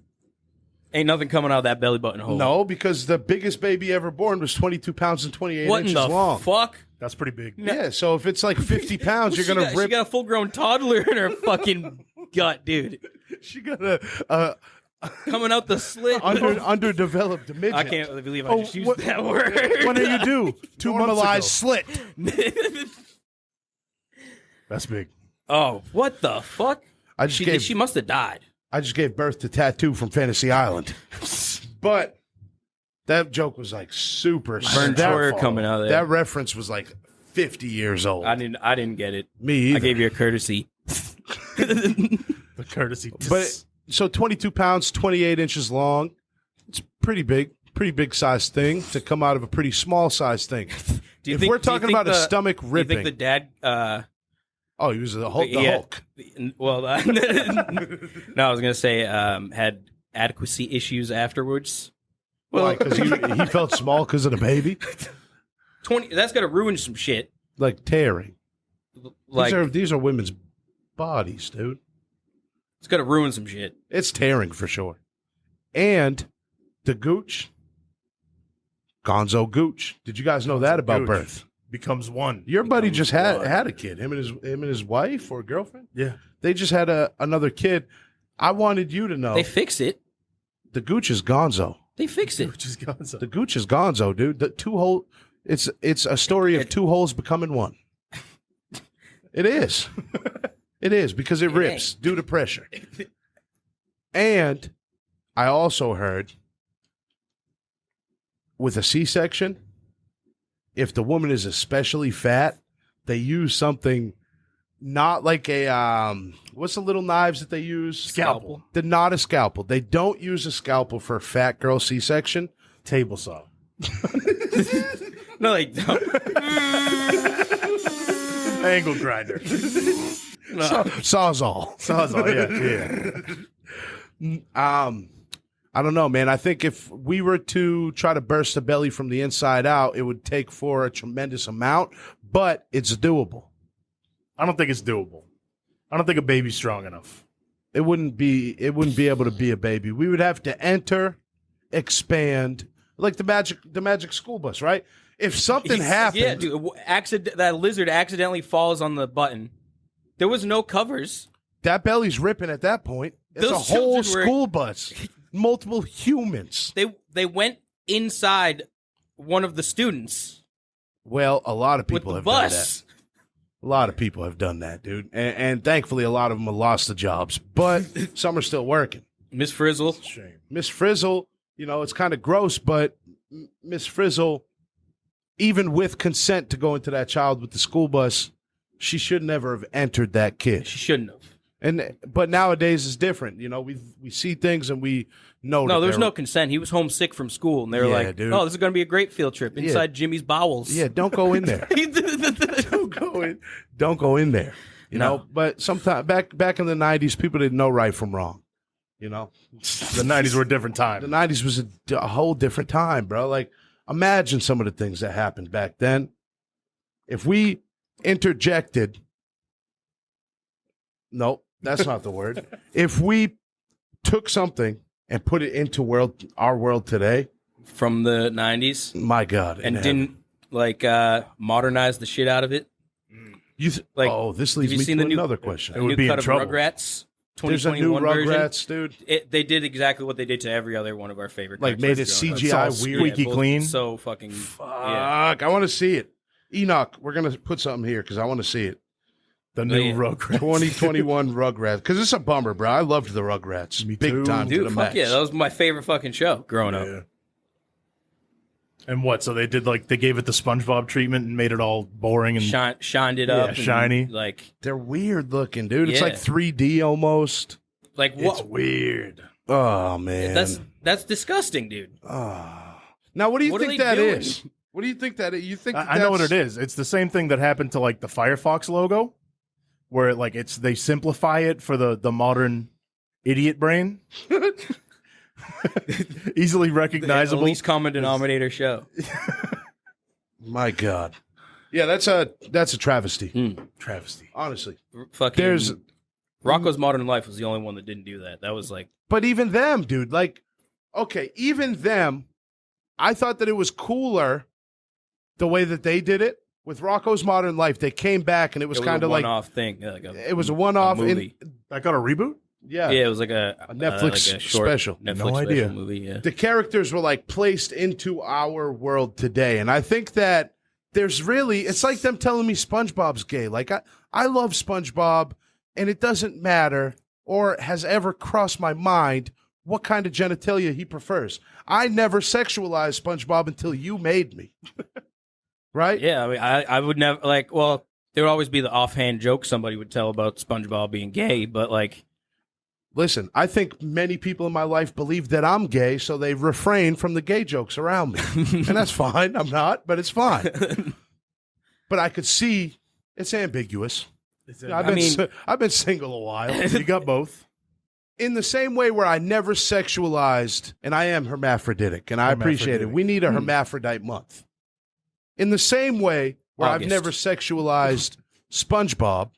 Ain't nothing coming out of that belly button hole. No, because the biggest baby ever born was 22 pounds and 28 What in inches the long. fuck? That's pretty big. Yeah, so if it's like 50 pounds, you're She gonna got- rip. She got a full-grown toddler in her fucking gut, dude. She got a Coming out the slit. underdeveloped midget. I can't believe I Oh, just used what- that word. What did you do? 2 months Normalized ago. slit. That's big. Oh, what the fuck? I just She must have died. I just gave birth to Tattoo from Fantasy Island. But that joke was like super Burnt that Troyer far. coming out of there. That reference was like 50 years old. I didn't get it. Me either. I gave you a courtesy. The courtesy. But so 22 pounds, 28 inches long. It's pretty big size thing to come out of a pretty small size thing. Do you If think, we're do you talking think about a stomach do you ripping, think the dad? oh, he was the Hulk. The yeah. Hulk. Well, no, I was gonna say had adequacy issues afterwards. Why? Because he felt small because of the baby, 20. That's gonna ruin some shit. like tearing. Like These are women's bodies, dude. it's gonna ruin some shit. It's tearing for sure. And the gooch, Gonzo gooch. Did you guys know that about Gooch. birth? Becomes one. Your buddy Becomes just had one. a kid. Him and his wife or girlfriend. Yeah. They just had another kid. I wanted you to know They fix it. the gooch is Gonzo. They fix it. Which is gone. The gooch is Gonzo, dude. The two hole. It's a story of two holes becoming one. It is. It is because it rips due to pressure. And I also heard with a C-section, if the woman is especially fat, they use something not like a what's the little knives that they use? Scalpel. They're not a scalpel. They don't use a scalpel for a fat girl C-section. Table saw. No, they don't. Angle grinder. Sawzall. Sawzall. Yeah. I don't know, man. I think if we were to try to burst the belly from the inside out, it would take for a tremendous amount, but it's doable. I don't think it's doable. I don't think a baby's strong enough. It wouldn't be able to be a baby. We would have to enter, expand, like the magic school bus, right? If something happened, Yeah, dude. That lizard accidentally falls on the button. There was no covers. that belly's ripping at that point. It's Those a whole children were- school bus, multiple humans. They went inside one of the students Well, a lot of with people the have done that. bus. A lot of people have done that, dude. And thankfully, a lot of them have lost the jobs, but some are still working. Miss Frizzle. Shame. Miss Frizzle, it's kind of gross, but Miss Frizzle, even with consent to go into that child with the school bus, she should never have entered that kid. She shouldn't have. But nowadays it's different. We see things and we know. No, that there was they're- no consent. He was homesick from school, and they were Yeah, like, dude. "Oh, this is going to be a great field trip inside Jimmy's bowels." Yeah, don't go in there. Don't go in. Don't go in there. You No. know. But sometime back in the '90s, people didn't know right from wrong. The 90s were a different The time. '90s was a whole different time, bro. Like, imagine some of the things that happened back then. If we interjected, no, that's not the word. If we took something and put it into our world today, From the '90s, my God, and in didn't modernize the shit out of it. heaven. like, This have leads you me seen to the new- another question. It would New be cut in of trouble. Rugrats. There's a new 2021 version. Rugrats, dude. They did exactly what they did to every other one of our favorite. Like, cartoons made it growing up. CGI It's all weird. squeaky both clean. So fucking. Fuck, Yeah. I want to see it. Enoch, we're gonna put something here because I want to see it. The new Rugrats. 2021 Rugrats, because it's a bummer, bro. I loved the Rugrats, Me big too. time. to Dude, the fuck max. yeah, that was my favorite fucking show growing up. Yeah. And what? So they did they gave it the SpongeBob treatment and made it all boring and Shined it up, Yeah, shiny. and, like They're weird looking, dude. It's Yeah. like 3D almost. what? it's weird. Oh man, That's disgusting, dude. Oh. Now, what do you What are think they that doing? is? What do you think that is? You think I know what it is. It's the same thing that happened to the Firefox logo, where they simplify it for the modern idiot brain. Easily The recognizable. least common denominator show. My God. Yeah, that's a travesty. Travesty. Honestly, Fucking there's. Rocco's Modern Life was the only one that didn't do that. That was like, But even them, dude. Okay, even them. I thought that it was cooler the way that they did it with Rocco's Modern Life. They came back and it was kind a of like one-off thing. Yeah, like it was a one-off. movie. That got a reboot? Yeah, Yeah, it was like a Netflix like a short special. Netflix No special idea. movie. Yeah, the characters were placed into our world today, and I think that there's really it's like them telling me SpongeBob's gay. I love SpongeBob, and it doesn't matter or has ever crossed my mind what kind of genitalia he prefers. I never sexualized SpongeBob until you made me. Right? yeah. I mean, I would never Well, there would always be the offhand joke somebody would tell about SpongeBob being gay, but Listen, I think many people in my life believe that I'm gay, so they refrain from the gay jokes around me. And that's fine. I'm not, but it's fine. But I could see it's ambiguous. I've been single a while. You got both. In the same way where I never sexualized, and I am hermaphroditic, and I appreciate it. Hermaphroditic. We need a hermaphrodite month. In the same way where August. I've never sexualized SpongeBob,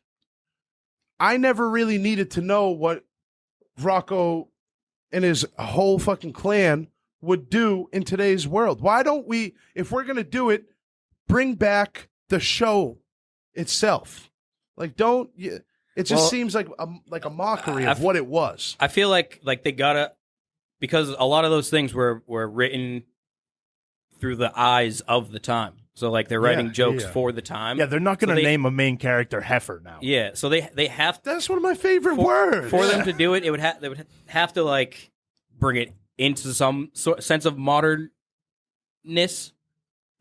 I never really needed to know what Rocco and his whole fucking clan would do in today's world. Why don't we, if we're going to do it, bring back the show itself? It just seems like a mockery of what it was. I feel like they gotta, because a lot of those things were written through the eyes of the time. So they're writing jokes for the time. Yeah, they're not going to So name a main character Heifer now. Yeah, so they have to, That's one of my favorite words. for them to do it. They would have to bring it into some sense of modernness.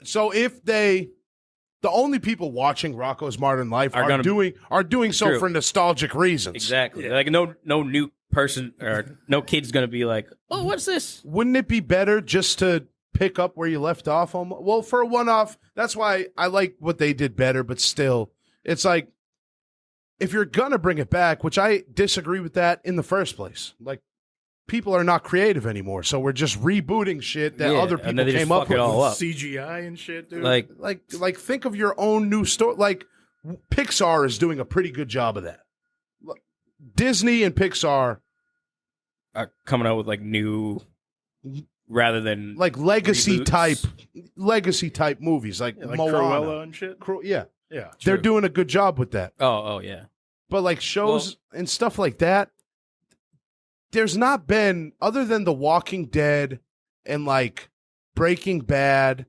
So if the only people watching Rocco's Modern Life Are are gonna- doing so True. for nostalgic reasons. Exactly. No new person or no kid's gonna be like, oh, what's this? Wouldn't it be better just to pick up where you left off? Well, for a one-off, that's why I like what they did better, but still, it's like, if you're gonna bring it back, which I disagree with that in the first place, people are not creative anymore, so we're just rebooting shit that Yeah, other and people then they just came up fuck it with. all up. CGI and shit, dude. Like think of your own new story. Pixar is doing a pretty good job of that. Disney and Pixar, Are coming out with new, rather than legacy reboots. type movies, like like Moana. Cruella and shit. Yeah, Yeah. they're True. doing a good job with that. Oh yeah. But shows and stuff like that, there's not been, other than The Walking Dead and Breaking Bad,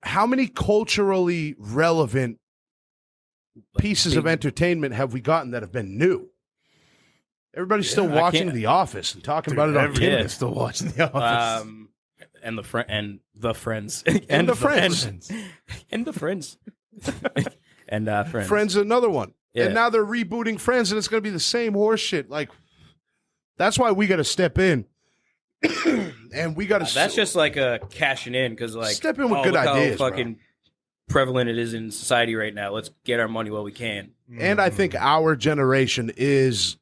how many culturally relevant pieces of big- entertainment have we gotten that have been new? Everybody's still I watching can't- The Office and talking Dude, about it on everyone Tinder. is still watching The Office. And the friends And the the friends friends. and the friends and friends. Friends is another one. Yeah. And now they're rebooting Friends, and it's going to be the same horse shit. That's why we got to step in. And we got to... That's just a cashing in because Step in with good look how ideas, bro. fucking prevalent it is in society right now. Let's get our money while we can. And I think our generation is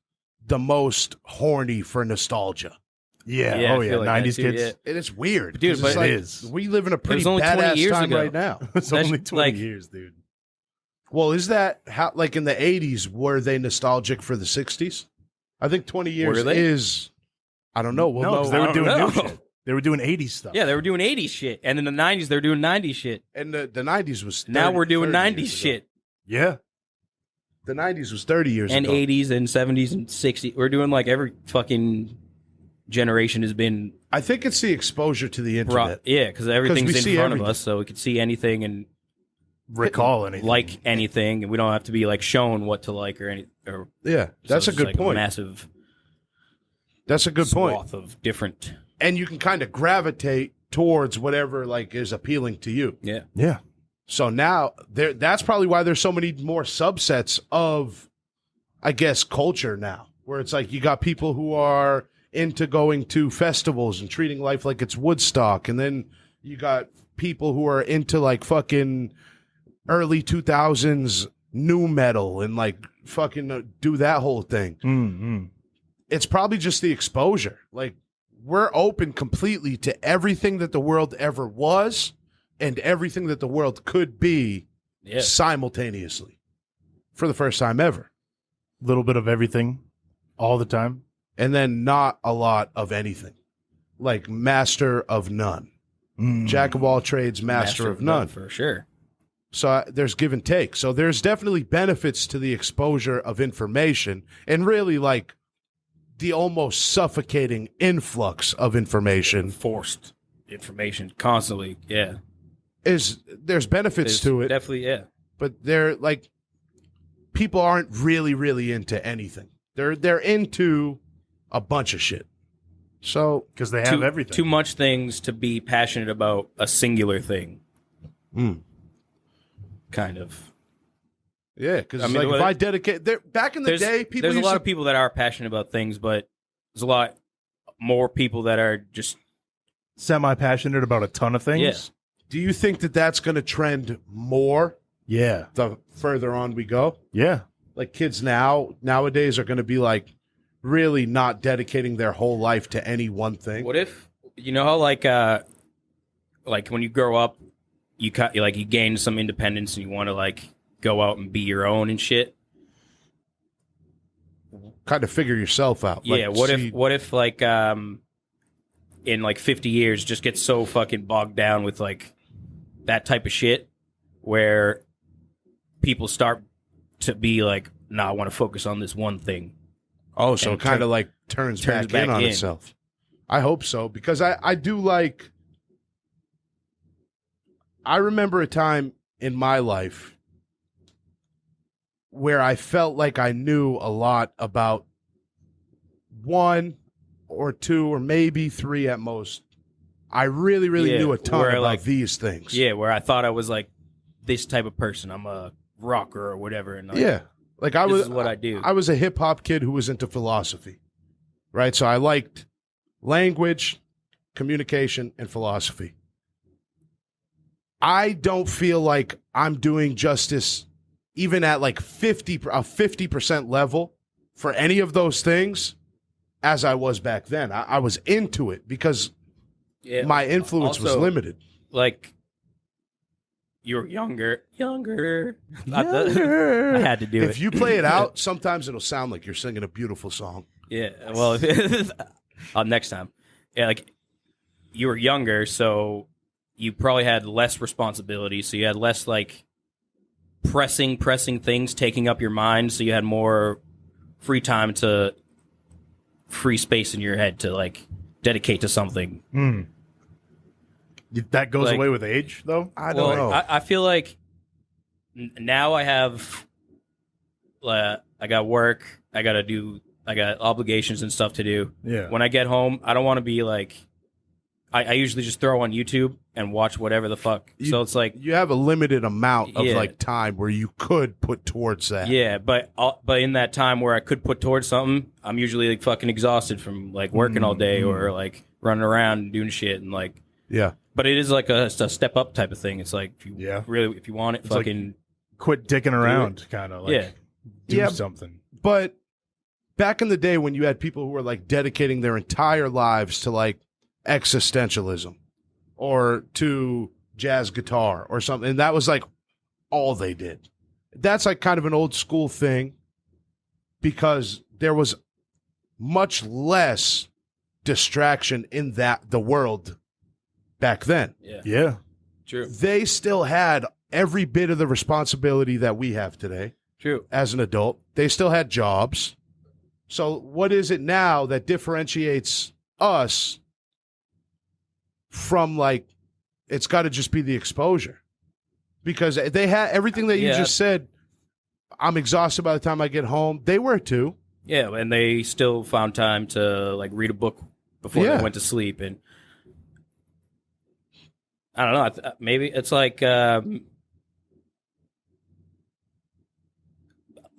the most horny for nostalgia. Yeah. Yeah, I Oh, yeah. feel like that 90s too, kids. yeah. And it's weird. Dude, 'cause but it's it is. We live in a pretty only 20 badass years time ago. right now. It's That's only 20 like- years, dude. Well, is that how, in the 80s, were they nostalgic for the 60s? I think 20 years Were they? is, I don't know. We'll No, 'cause know. they I were don't doing know. new shit. They were doing 80s stuff. Yeah, they were doing 80s shit. And in the 90s, they were doing 90s shit. And the 90s was 30, Now we're doing 30 90s years ago. shit. Yeah. The 90s was 30 years And ago. 80s and 70s and 60s. We're doing every fucking generation has been I think it's the exposure to the brought. internet. Yeah, because everything's we in see front everything. of us, so we can see anything and Recall anything. like anything, and we don't have to be like shown what to like or any. Or Yeah, that's so a it's good like point. massive That's a good point. swath of different. And you can kind of gravitate towards whatever like is appealing to you. Yeah, Yeah. So now that's probably why there's so many more subsets of, I guess, culture now, where it's like you got people who are into going to festivals and treating life like it's Woodstock, and then you got people who are into like fucking early 2000s new metal and like fucking do that whole thing. Mm-hmm. It's probably just the exposure. Like we're open completely to everything that the world ever was and everything that the world could be yeah. simultaneously for the first time ever. Little bit of everything, all the time. And then not a lot of anything. Like master of none. Jack of all trades, master of none. for sure. So there's give and take. So there's definitely benefits to the exposure of information and really like the almost suffocating influx of information Forced information constantly. Yeah, there's benefits to it, Definitely, yeah. but they're like people aren't really into anything. They're into a bunch of shit. So Because they have everything. Too much things to be passionate about a singular thing. Kind of. yeah, because I mean, like well, if I dedicate back in the day, people there's a used lot to, of people that are passionate about things, but there's a lot more people that are just Semi-passionate about a ton of things. Yeah. do you think that that's going to trend more Yeah. the further on we go? Yeah. Like kids nowadays are going to be like really not dedicating their whole life to any one thing. What if you know how like when you grow up, you gain some independence and you want to like go out and be your own and shit. Kind of figure yourself out. Yeah. Like, What if like in like 50 years just get so fucking bogged down with like that type of shit where people start to be like, nah, I want to focus on this one thing. Oh, so and it kind of like turns back in on itself. I hope so, because I do like. I remember a time in my life where I felt like I knew a lot about one or two or maybe three at most. I really Yeah, knew a ton where, about like, these things. Yeah, where I thought I was like this type of person. I'm a rocker or whatever. And like, Yeah. Like I this was is what I do. I was a hip hop kid who was into philosophy. Right? So I liked language, communication, and philosophy. I don't feel like I'm doing justice even at like 50% level for any of those things as I was back then. I was into it because Yeah, my influence was also, limited. Like you were younger. I had to do it. If you play it out, sometimes it'll sound like you're singing a beautiful song. Yeah. Well, next time. Yeah, like you were younger, so you probably had less responsibility. So you had less like pressing things taking up your mind. So you had more free time to free space in your head to like dedicate to something. That goes Like- away with age, though? I don't know. I feel like now I have, I got work, I got obligations and stuff to do. Yeah. When I get home, I don't want to be like, I usually just throw on YouTube and watch whatever the fuck. So it's like, You have a limited amount of Yeah. like time where you could put towards that. yeah, but in that time where I could put towards something, I'm usually like fucking exhausted from like working all day or like running around and doing shit and like. Yeah. But it is like a step up type of thing. It's like if you Yeah. really if you want it, It's like- fucking Quit dicking around, kind of. Like, yeah. do Yeah. something. But back in the day when you had people who were like dedicating their entire lives to like existentialism or to jazz guitar or something, and that was like all they did. That's like kind of an old school thing because there was much less distraction in the world back then. Yeah. Yeah. True. They still had every bit of the responsibility that we have today True. as an adult. They still had jobs. So what is it now that differentiates us from like, it's got to just be the exposure, because they had everything that you Yeah. just said. I'm exhausted by the time I get home. They were too. Yeah, and they still found time to like read a book before Yeah. they went to sleep, and I don't know. Maybe it's like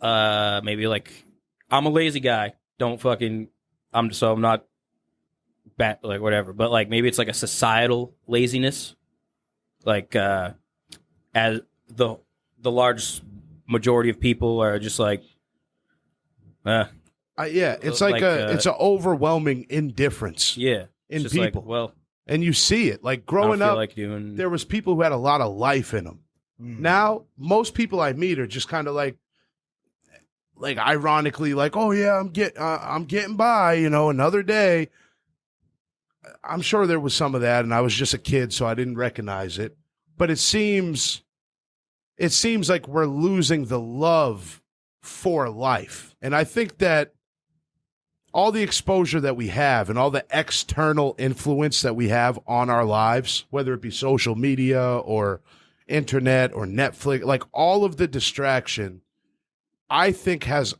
maybe like I'm a lazy guy. Don't fucking I'm not bad, like whatever. But like maybe it's like a societal laziness, like as the large majority of people are just like, Yeah, it's like, Like, it's an overwhelming indifference yeah, in it's just people, Like, well, and you see it. Like I don't growing feel up, like doing. there was people who had a lot of life in them. Now, most people I meet are just kind of like ironically, like, oh yeah, I'm getting by, another day. I'm sure there was some of that, and I was just a kid, so I didn't recognize it. But it seems like we're losing the love for life, and I think that all the exposure that we have and all the external influence that we have on our lives, whether it be social media or internet or Netflix, like all of the distraction, I think has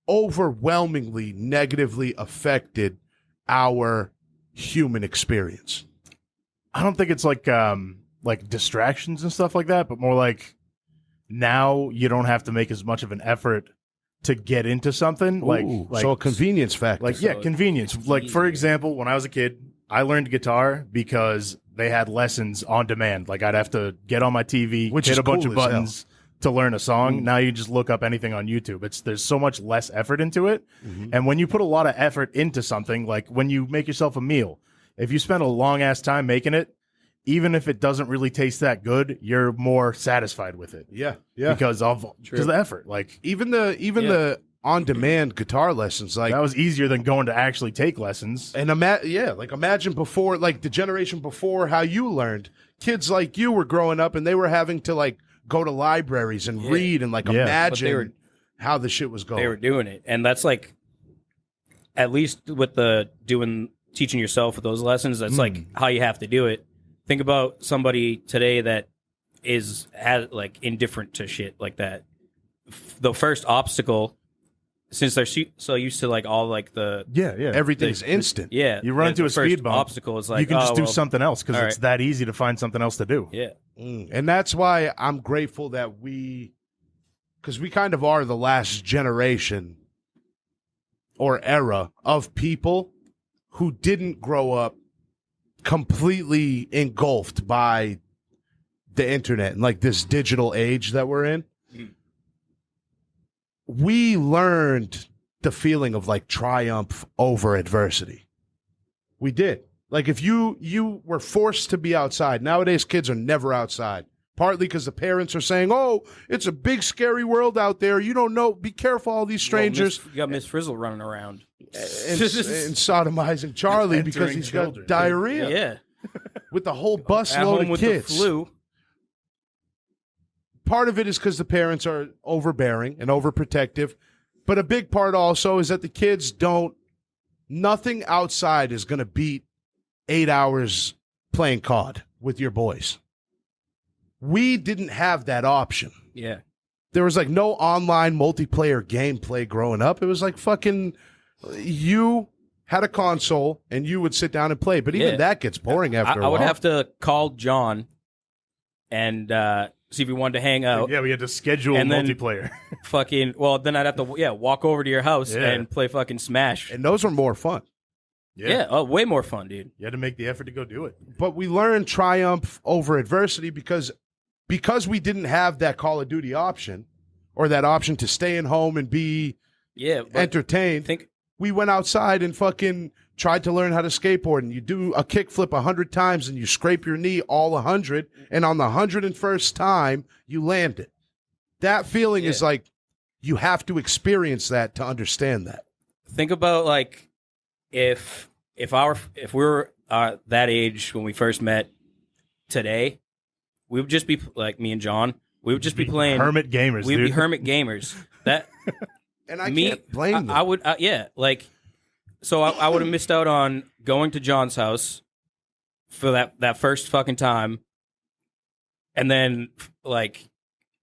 overwhelmingly negatively affected our human experience. I don't think it's like distractions and stuff like that, but more like now you don't have to make as much of an effort to get into something. So a convenience factor. Like, yeah, convenience. Like, for example, when I was a kid, I learned guitar because they had lessons on demand. Like, I'd have to get on my TV, Which hit is a bunch cool of as hell. buttons to learn a song. Now you just look up anything on YouTube. There's so much less effort into it. And when you put a lot of effort into something, like when you make yourself a meal, if you spend a long ass time making it, even if it doesn't really taste that good, you're more satisfied with it. yeah. Because of the effort. Like, Even the on-demand guitar lessons, like, that was easier than going to actually take lessons. and imagine before, like the generation before, how you learned. Kids like you were growing up, and they were having to like go to libraries and read and like Yeah. imagine how the shit was going. They were doing it, and that's like, at least with teaching yourself with those lessons, that's like how you have to do it. Think about somebody today that is like indifferent to shit like that. The first obstacle, since they're so used to like all like the Everything's instant. yeah, You run into the a speed first bump, obstacle is like, you can just oh, do well, something else because all it's right. that easy to find something else to do. Yeah, And that's why I'm grateful that because we kind of are the last generation or era of people who didn't grow up completely engulfed by the internet and like this digital age that we're in. We learned the feeling of like triumph over adversity. We did. Like if you were forced to be outside. Nowadays kids are never outside. Partly because the parents are saying, "Oh, it's a big scary world out there. You don't know. Be careful, all these strangers." you got Miss Frizzle running around. And sodomizing Charlie because Entering he's children. got diarrhea Yeah, with the whole bus at load home of with kids. the flu. Part of it is because the parents are overbearing and overprotective, but a big part also is that the kids nothing outside is going to beat 8 hours playing COD with your boys. We didn't have that option. Yeah, There was like no online multiplayer gameplay growing up. It was like fucking, you had a console and you would sit down and play, but even Yeah. that gets boring after a I while. would have to call John and see if he wanted to hang out. Yeah, we had to schedule And then- multiplayer. Fucking, well, then I'd have to walk over to your house Yeah. and play fucking Smash. And those were more fun. Yeah, oh, way more fun, dude. You had to make the effort to go do it. But we learned triumph over adversity because we didn't have that Call of Duty option or that option to stay in home and be Yeah, but entertained. We went outside and fucking tried to learn how to skateboard, and you do a kickflip 100 times and you scrape your knee all 100, and on the 101st time you land it. That feeling is like, you have to experience that to understand that. think about like if we were that age when we first met today, we would just be like me and John. We would just be playing Hermit gamers, We'd dude. be hermit gamers. That And I me, can't blame them. I would, like So I would have missed out on going to John's house for that first fucking time, and then like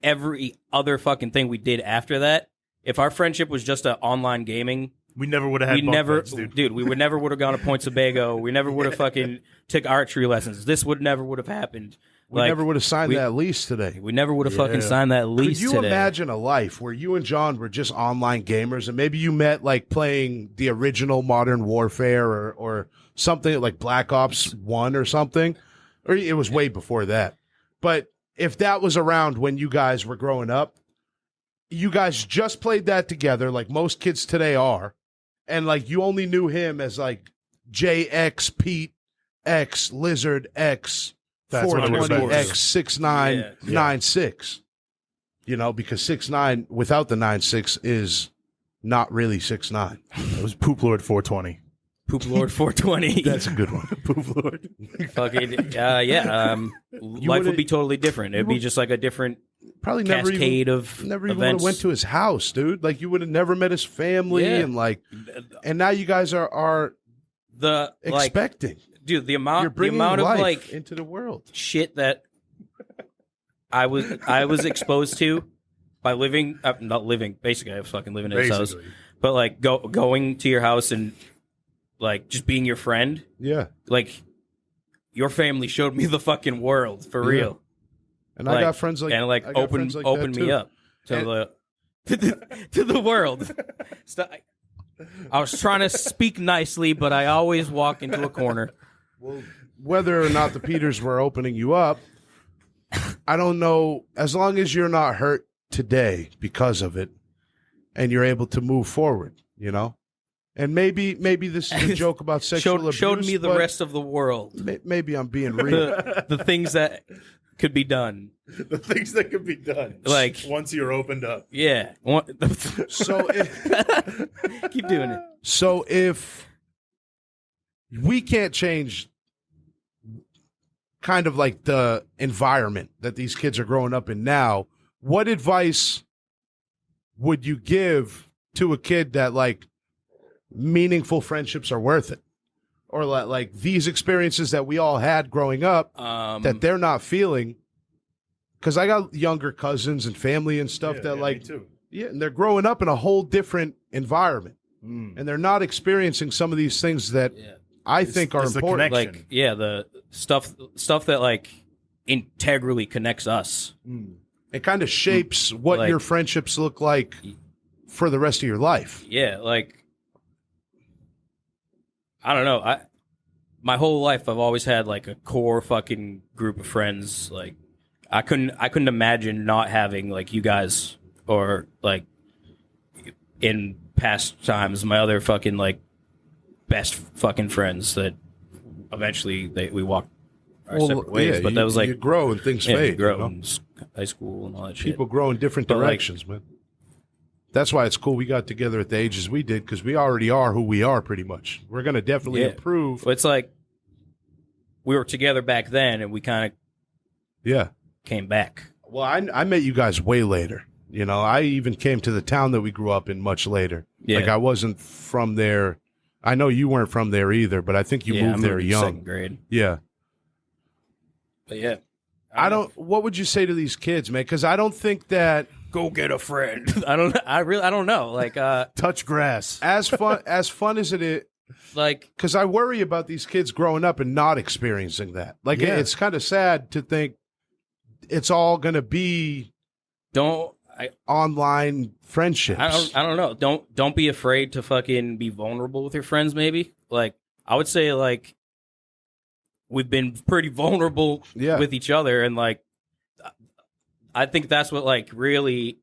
every other fucking thing we did after that. If our friendship was just a online gaming, We never would have had we bunk never, beds, dude. dude. We would never would have gone to Point Sebago. We never would have fucking took archery lessons. This would never would have happened. We never would have signed that lease today. We never would have fucking signed that lease Could you today. imagine a life where you and John were just online gamers and maybe you met like playing the original Modern Warfare or something like Black Ops 1 or something? Or it was way before that. But if that was around when you guys were growing up, you guys just played that together like most kids today are. And like you only knew him as like JX, Pete, X, Lizard, X, That's what it was 420, back then. X, 6996. You know, because 69 without the 96 is not really 69. It was Poop Lord 420. Poop Lord 420. That's a good one. Poop Lord. fucking life would be totally different. It'd be just like a different Probably never cascade even, of never even would events. have went to his house, dude. Like you would have never met his family and like, and now you guys are the like, expecting. dude. The You're amount bringing of life like into the world. shit that I was exposed to by living, not living. Basically, I was fucking living in his house, Basically. but like going to your house and like just being your friend. Yeah. Like your family showed me the fucking world for Yeah. real. And I got friends like and like I got open friends like open that me too. up to And- to the world. I was trying to speak nicely, but I always walk into a corner. Well, whether or not the Peters were opening you up, I don't know. As long as you're not hurt today because of it, and you're able to move forward, you know. And maybe this is a joke about sexual abuse. Showed me the but rest of the world, Maybe I'm being real. the things that could be done. The things that could be done. Like once you're opened up. yeah. So Keep doing it. So if we can't change kind of like the environment that these kids are growing up in now, what advice would you give to a kid that like meaningful friendships are worth it? Or like these experiences that we all had growing up that they're not feeling? Because I got younger cousins and family and stuff that like, me too. yeah, and they're growing up in a whole different environment. And they're not experiencing some of these things that I think are it's the important. connection. Like yeah, the stuff that like integrally connects us. It kind of shapes what Like- your friendships look like for the rest of your life. Yeah, like I don't know. My whole life I've always had like a core fucking group of friends. Like I couldn't imagine not having like you guys or like in past times my other fucking like best fucking friends that eventually we walked our separate ways. But that was like you grow and things yeah, fade. you grow you know? in high school and all that People shit. grow in different But, like- directions, man. That's why it's cool we got together at the ages we did because we already are who we are pretty much. We're going to definitely Yeah. improve. But it's like we were together back then and we kind of Yeah. came back. Well, I met you guys way later. You know, I even came to the town that we grew up in much later. Yeah. Like I wasn't from there. I know you weren't from there either, but I think you Yeah, moved I there in young. second grade. Yeah. But yeah, I don't. What would you say to these kids, man? Because I don't think that go get a friend. I don't know. Like Touch grass. as fun as it is. like Because I worry about these kids growing up and not experiencing that. Like Yeah. it's kind of sad to think it's all going to be online friendships. I don't know. Don't be afraid to fucking be vulnerable with your friends. Maybe like I would say like we've been pretty vulnerable Yeah. with each other, and like I think that's what like really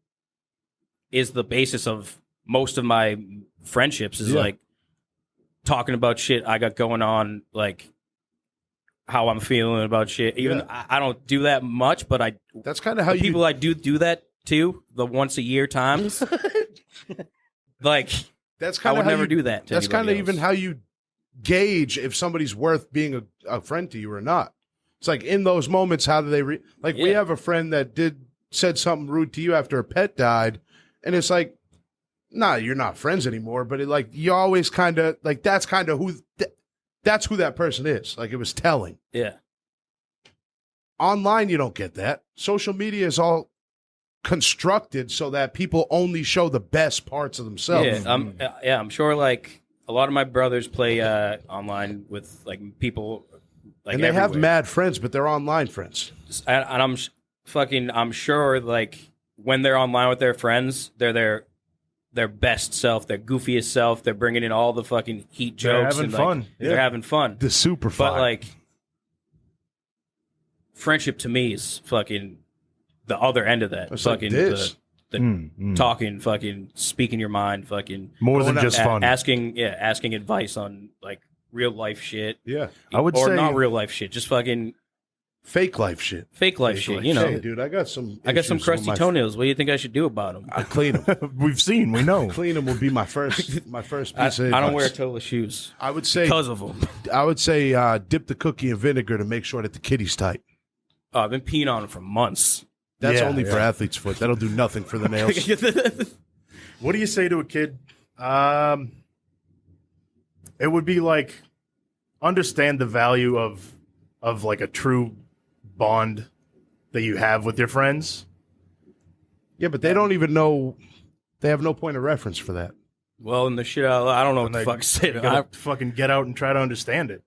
is the basis of most of my friendships is Yeah. like talking about shit I got going on, like how I'm feeling about shit. Even Yeah. I don't do that much, but That's kind of how the you. people I do that to the once a year times. Like That's I kind of would how never you do that. To That's kind of anybody even else. how you gauge if somebody's worth being a friend to you or not. It's like in those moments, how do they like? We Yeah. have a friend that said something rude to you after a pet died, and it's like, nah, you're not friends anymore, but like you always kind of like that's kind of that's who that person is. Like it was telling. Yeah. Online, you don't get that. Social media is all constructed so that people only show the best parts of themselves. I'm sure like a lot of my brothers play online with like people like and they have everywhere. mad friends, but they're online friends. And I'm sure like when they're online with their friends, they're their best self, their goofiest self. They're bringing in all the fucking heat jokes. They're having fun. They're having fun. The super fun. But like friendship to me is fucking the other end of that. It's fucking like this. the talking, fucking speaking your mind, fucking More than just fun. asking advice on like real life shit. Yeah. I would or say not real life shit, just fucking Fake life shit. fake life shit. You know, Hey, dude, I got some I got some issues with crusty my- toenails. What do you think I should do about them? I clean them. we've seen, we know. Clean them will be my first piece I of don't wear advice. toeless shoes I would say because of them. dip the cookie in vinegar to make sure that the kitty's tight. Oh, I've been peeing on them for months. That's Yeah, only for yeah. athlete's foot. That'll do nothing for the nails. What do you say to a kid? It would be like understand the value of like a true bond that you have with your friends. Yeah, but they don't even know. They have no point of reference for that. Well, in the shit I don't know what And the they- fuck to say. You gotta fucking get out and try to understand it.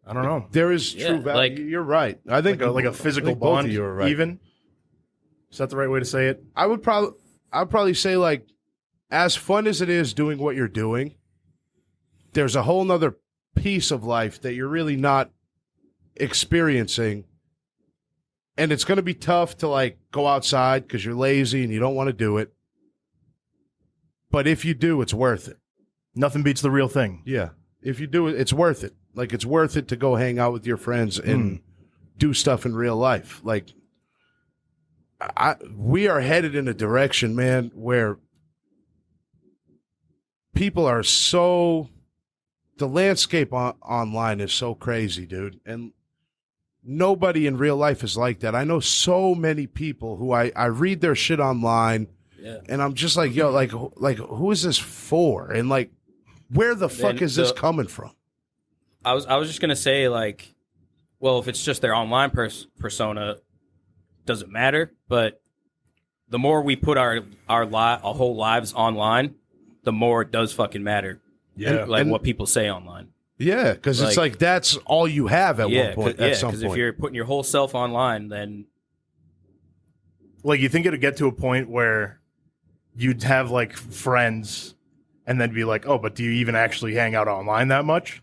I don't know. There is Yeah, true value. like- You're right. I think Like a physical I think both of bond, you are right. even. Is that the right way to say it? I'd probably say like, as fun as it is doing what you're doing, there's a whole nother piece of life that you're really not experiencing. And it's going to be tough to like go outside because you're lazy and you don't want to do it. But if you do, it's worth it. Nothing beats the real thing. Yeah. If you do it, it's worth it. Like it's worth it to go hang out with your friends and do stuff in real life. Like we are headed in a direction, man, where people are the landscape online is so crazy, dude. And nobody in real life is like that. I know so many people who I read their shit online and I'm just like, yo, like who is this for? And like, where the fuck is this coming from? I was just gonna say like, well, if it's just their online persona, doesn't matter. But the more we put our whole lives online, the more it does fucking matter. Yeah. Like And- what people say online. Yeah, because it's like that's all you have at one point. At some Because point, if you're putting your whole self online, then Like, you think it'd get to a point where you'd have like friends and then be like, oh, but do you even actually hang out online that much?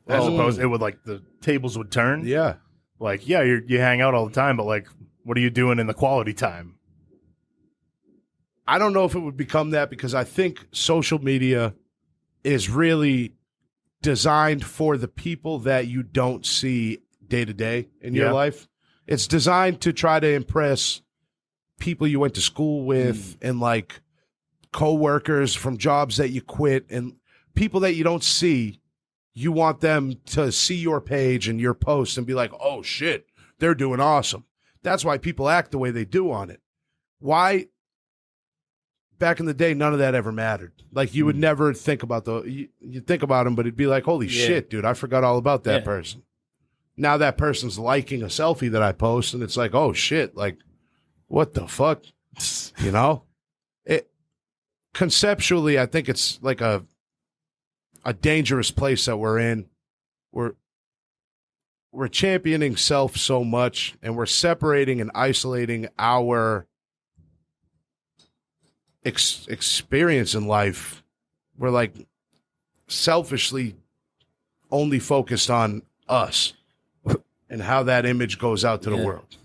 As opposed, it would like the tables would turn. yeah. Like, yeah, you hang out all the time, but like, what are you doing in the quality time? I don't know if it would become that because I think social media is really designed for the people that you don't see day to day in your Yeah. life. It's designed to try to impress people you went to school with and like coworkers from jobs that you quit and people that you don't see. You want them to see your page and your post and be like, oh shit, they're doing awesome. That's why people act the way they do on it. Why? Back in the day, none of that ever mattered. Like you would never think about you think about them, but it'd be like, holy shit, dude, I forgot all about that person. Now that person's liking a selfie that I post and it's like, oh shit, like what the fuck? You know? It conceptually, I think it's like a dangerous place that we're in. We're championing self so much and we're separating and isolating our experience in life. We're like selfishly only focused on us and how that image goes out to the world.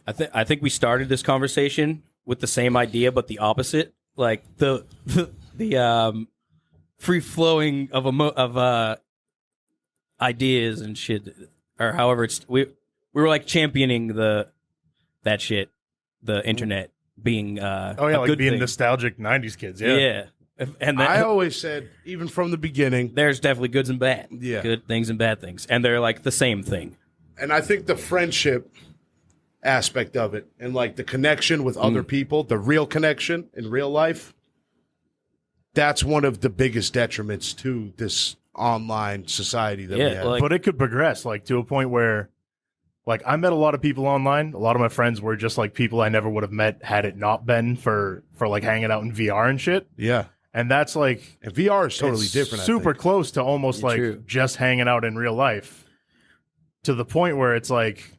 I think we started this conversation with the same idea, but the opposite. Like the free flowing of ideas and shit, or however it's we were like championing that shit, the internet being a like good being thing. nostalgic 90s kids. Yeah. And I always said, even from the beginning, there's definitely goods and bad, Yeah. good things and bad things, and they're like the same thing. and I think the friendship aspect of it and like the connection with other people, the real connection in real life. That's one of the biggest detriments to this online society that we have. like, But it could progress like to a point where like I met a lot of people online. A lot of my friends were just like people I never would have met had it not been for like hanging out in VR and shit. Yeah. And that's like And VR is totally it's different. super I think. close to almost like True. just hanging out in real life to the point where it's like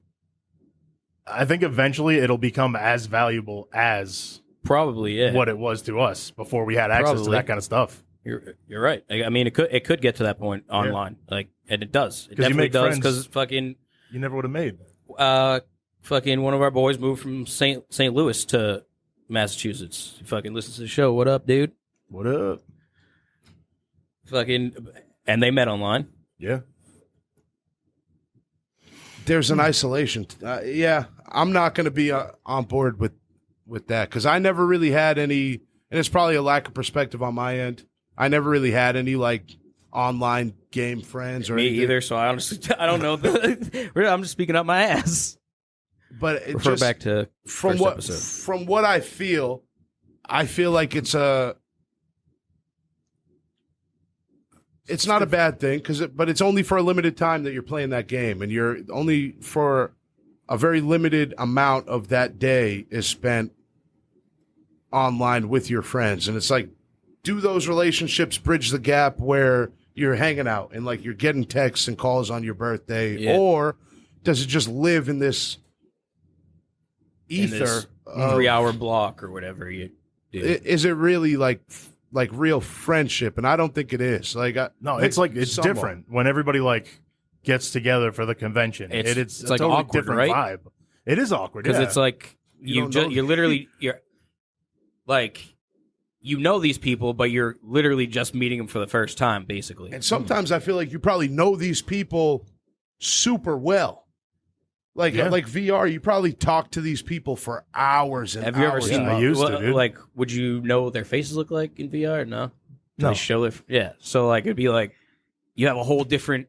I think eventually it'll become as valuable as probably, yeah. what it was to us before we had access to Probably. that kind of stuff. You're right. I mean, it could get to that point online, like, and it does. It 'Cause you definitely make does friends. because fucking You never would have made. fucking one of our boys moved from St. Louis to Massachusetts. He fucking listens to the show. What up, dude? What up? Fucking, and they met online. Yeah. There's an isolation. Yeah, I'm not going to be on board with that because I never really had any, and it's probably a lack of perspective on my end. I never really had any like online game friends or Me anything. either. So I honestly, I don't know. I'm just speaking up my ass. But it Refer just, back to from first what episode. from what I feel like it's not a bad thing but it's only for a limited time that you're playing that game, and you're only for a very limited amount of that day is spent online with your friends, and it's like, do those relationships bridge the gap where you're hanging out and like you're getting texts and calls on your birthday, Yeah. or does it just live in this In ether this of- 3-hour block or whatever you do. is it really like real friendship? And I don't think it is. Like, No, it's like it's somewhat. different when everybody like gets together for the convention. It's It's a like totally awkward, different right? vibe. It is awkward Because yeah. it's like You don't know you're literally you're like you know these people, but you're literally just meeting them for the first time, basically. And sometimes I feel like you probably know these people super well. Like Yeah. like VR, you probably talk to these people for hours and Have you ever hours. seen? I used to, well, dude. like, would you know what their faces look like in VR? No, Do No. They show their yeah. So like, it'd be like you have a whole different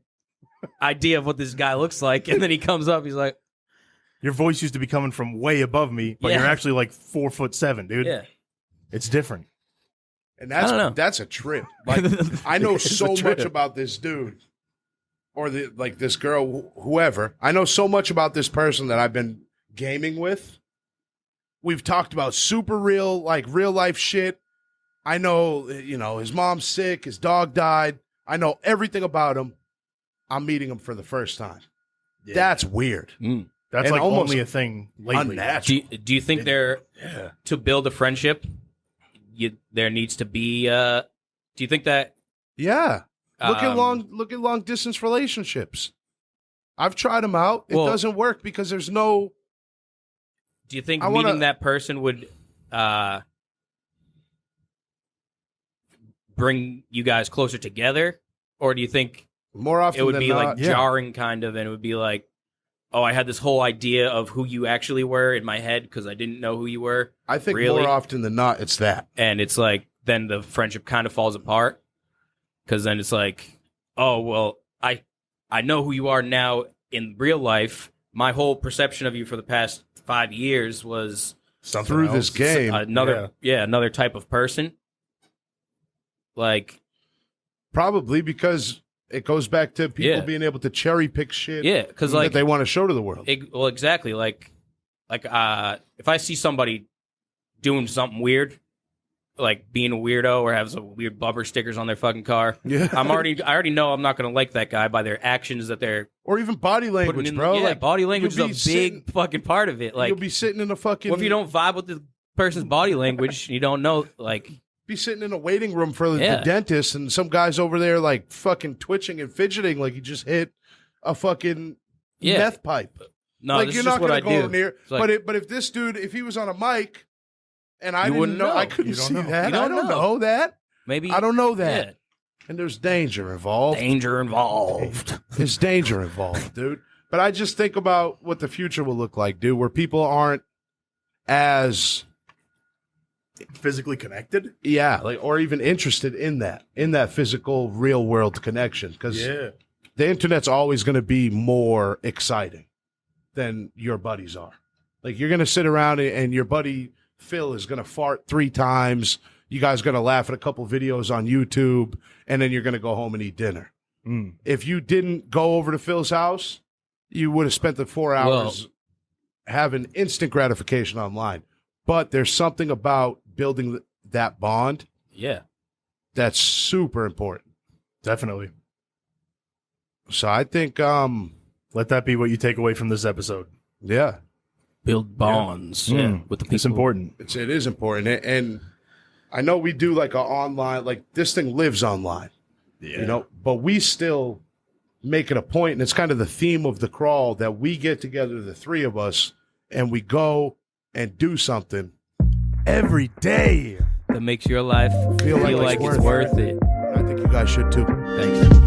idea of what this guy looks like, and then he comes up, he's like, Your voice used to be coming from way above me, but Yeah. you're actually like 4'7", dude. yeah, It's different. And I don't know. that's a trip. Like I know It's a so trip. much about this dude or this girl, whoever. I know so much about this person that I've been gaming with. We've talked about super real, like real life shit. I know, his mom's sick, his dog died. I know everything about him. I'm meeting him for the first time. Yeah. That's weird. That's and like almost only a thing lately. unnatural. do you think there Yeah. to build a friendship, there needs to be? Do you think that? Yeah. Look at Um, long distance relationships. I've tried them out. It Well- doesn't work because there's no. Do you think I wanna- meeting that person would bring you guys closer together, or do you think More often it would than be not, like yeah. jarring, kind of, and it would be like, oh, I had this whole idea of who you actually were in my head because I didn't know who you were, I think really? more often than not, it's that. and it's like then the friendship kind of falls apart because then it's like, oh well, I know who you are now in real life. My whole perception of you for the past 5 years was Something Through else. this game. another type of person. Like, Probably because it goes back to people Yeah. being able to cherry pick shit yeah, because that like they want to show to the world. well, exactly. Like, if I see somebody doing something weird, like being a weirdo or has some weird bumper stickers on their fucking car, Yeah. I already know I'm not going to like that guy by their actions that they're Or even body putting language, in. bro. Yeah, Like, body language you'll is be a big sitting- fucking part of it. Like, you'll be sitting in a fucking. what if you don't vibe with the person's body language? And you don't know, like, be sitting in a waiting room for the Yeah. dentist, and some guy's over there like fucking twitching and fidgeting like he just hit a fucking Yeah. meth pipe. no, like this you're is not just what gonna I go do. near. It's like- But if this dude, if he was on a mic, and I You didn't wouldn't know, I know. couldn't You don't see know. that. You I don't don't know. know that. Maybe I don't know that. Yeah. And there's danger involved. Danger involved. There's danger involved, dude. But I just think about what the future will look like, dude, where people aren't as Physically connected? like or even interested in that physical real world connection, because Yeah. the internet's always going to be more exciting than your buddies are. Like you're gonna sit around and your buddy Phil is gonna fart 3 times. You guys are gonna laugh at a couple videos on YouTube, and then you're gonna go home and eat dinner. If you didn't go over to Phil's house, you would have spent the 4 hours having instant gratification online. But there's something about building that bond Yeah. that's super important. Definitely. So I think, Let that be what you take away from this episode. yeah, Build bonds with the people. It's important. it is important. And I know we do like a online, like this thing lives online, you know, but we still make it a point, and it's kind of the theme of the crawl that we get together, the 3 of us, and we go and do something every day. That makes your life feel like it's worth it. I think you guys should too. Thanks.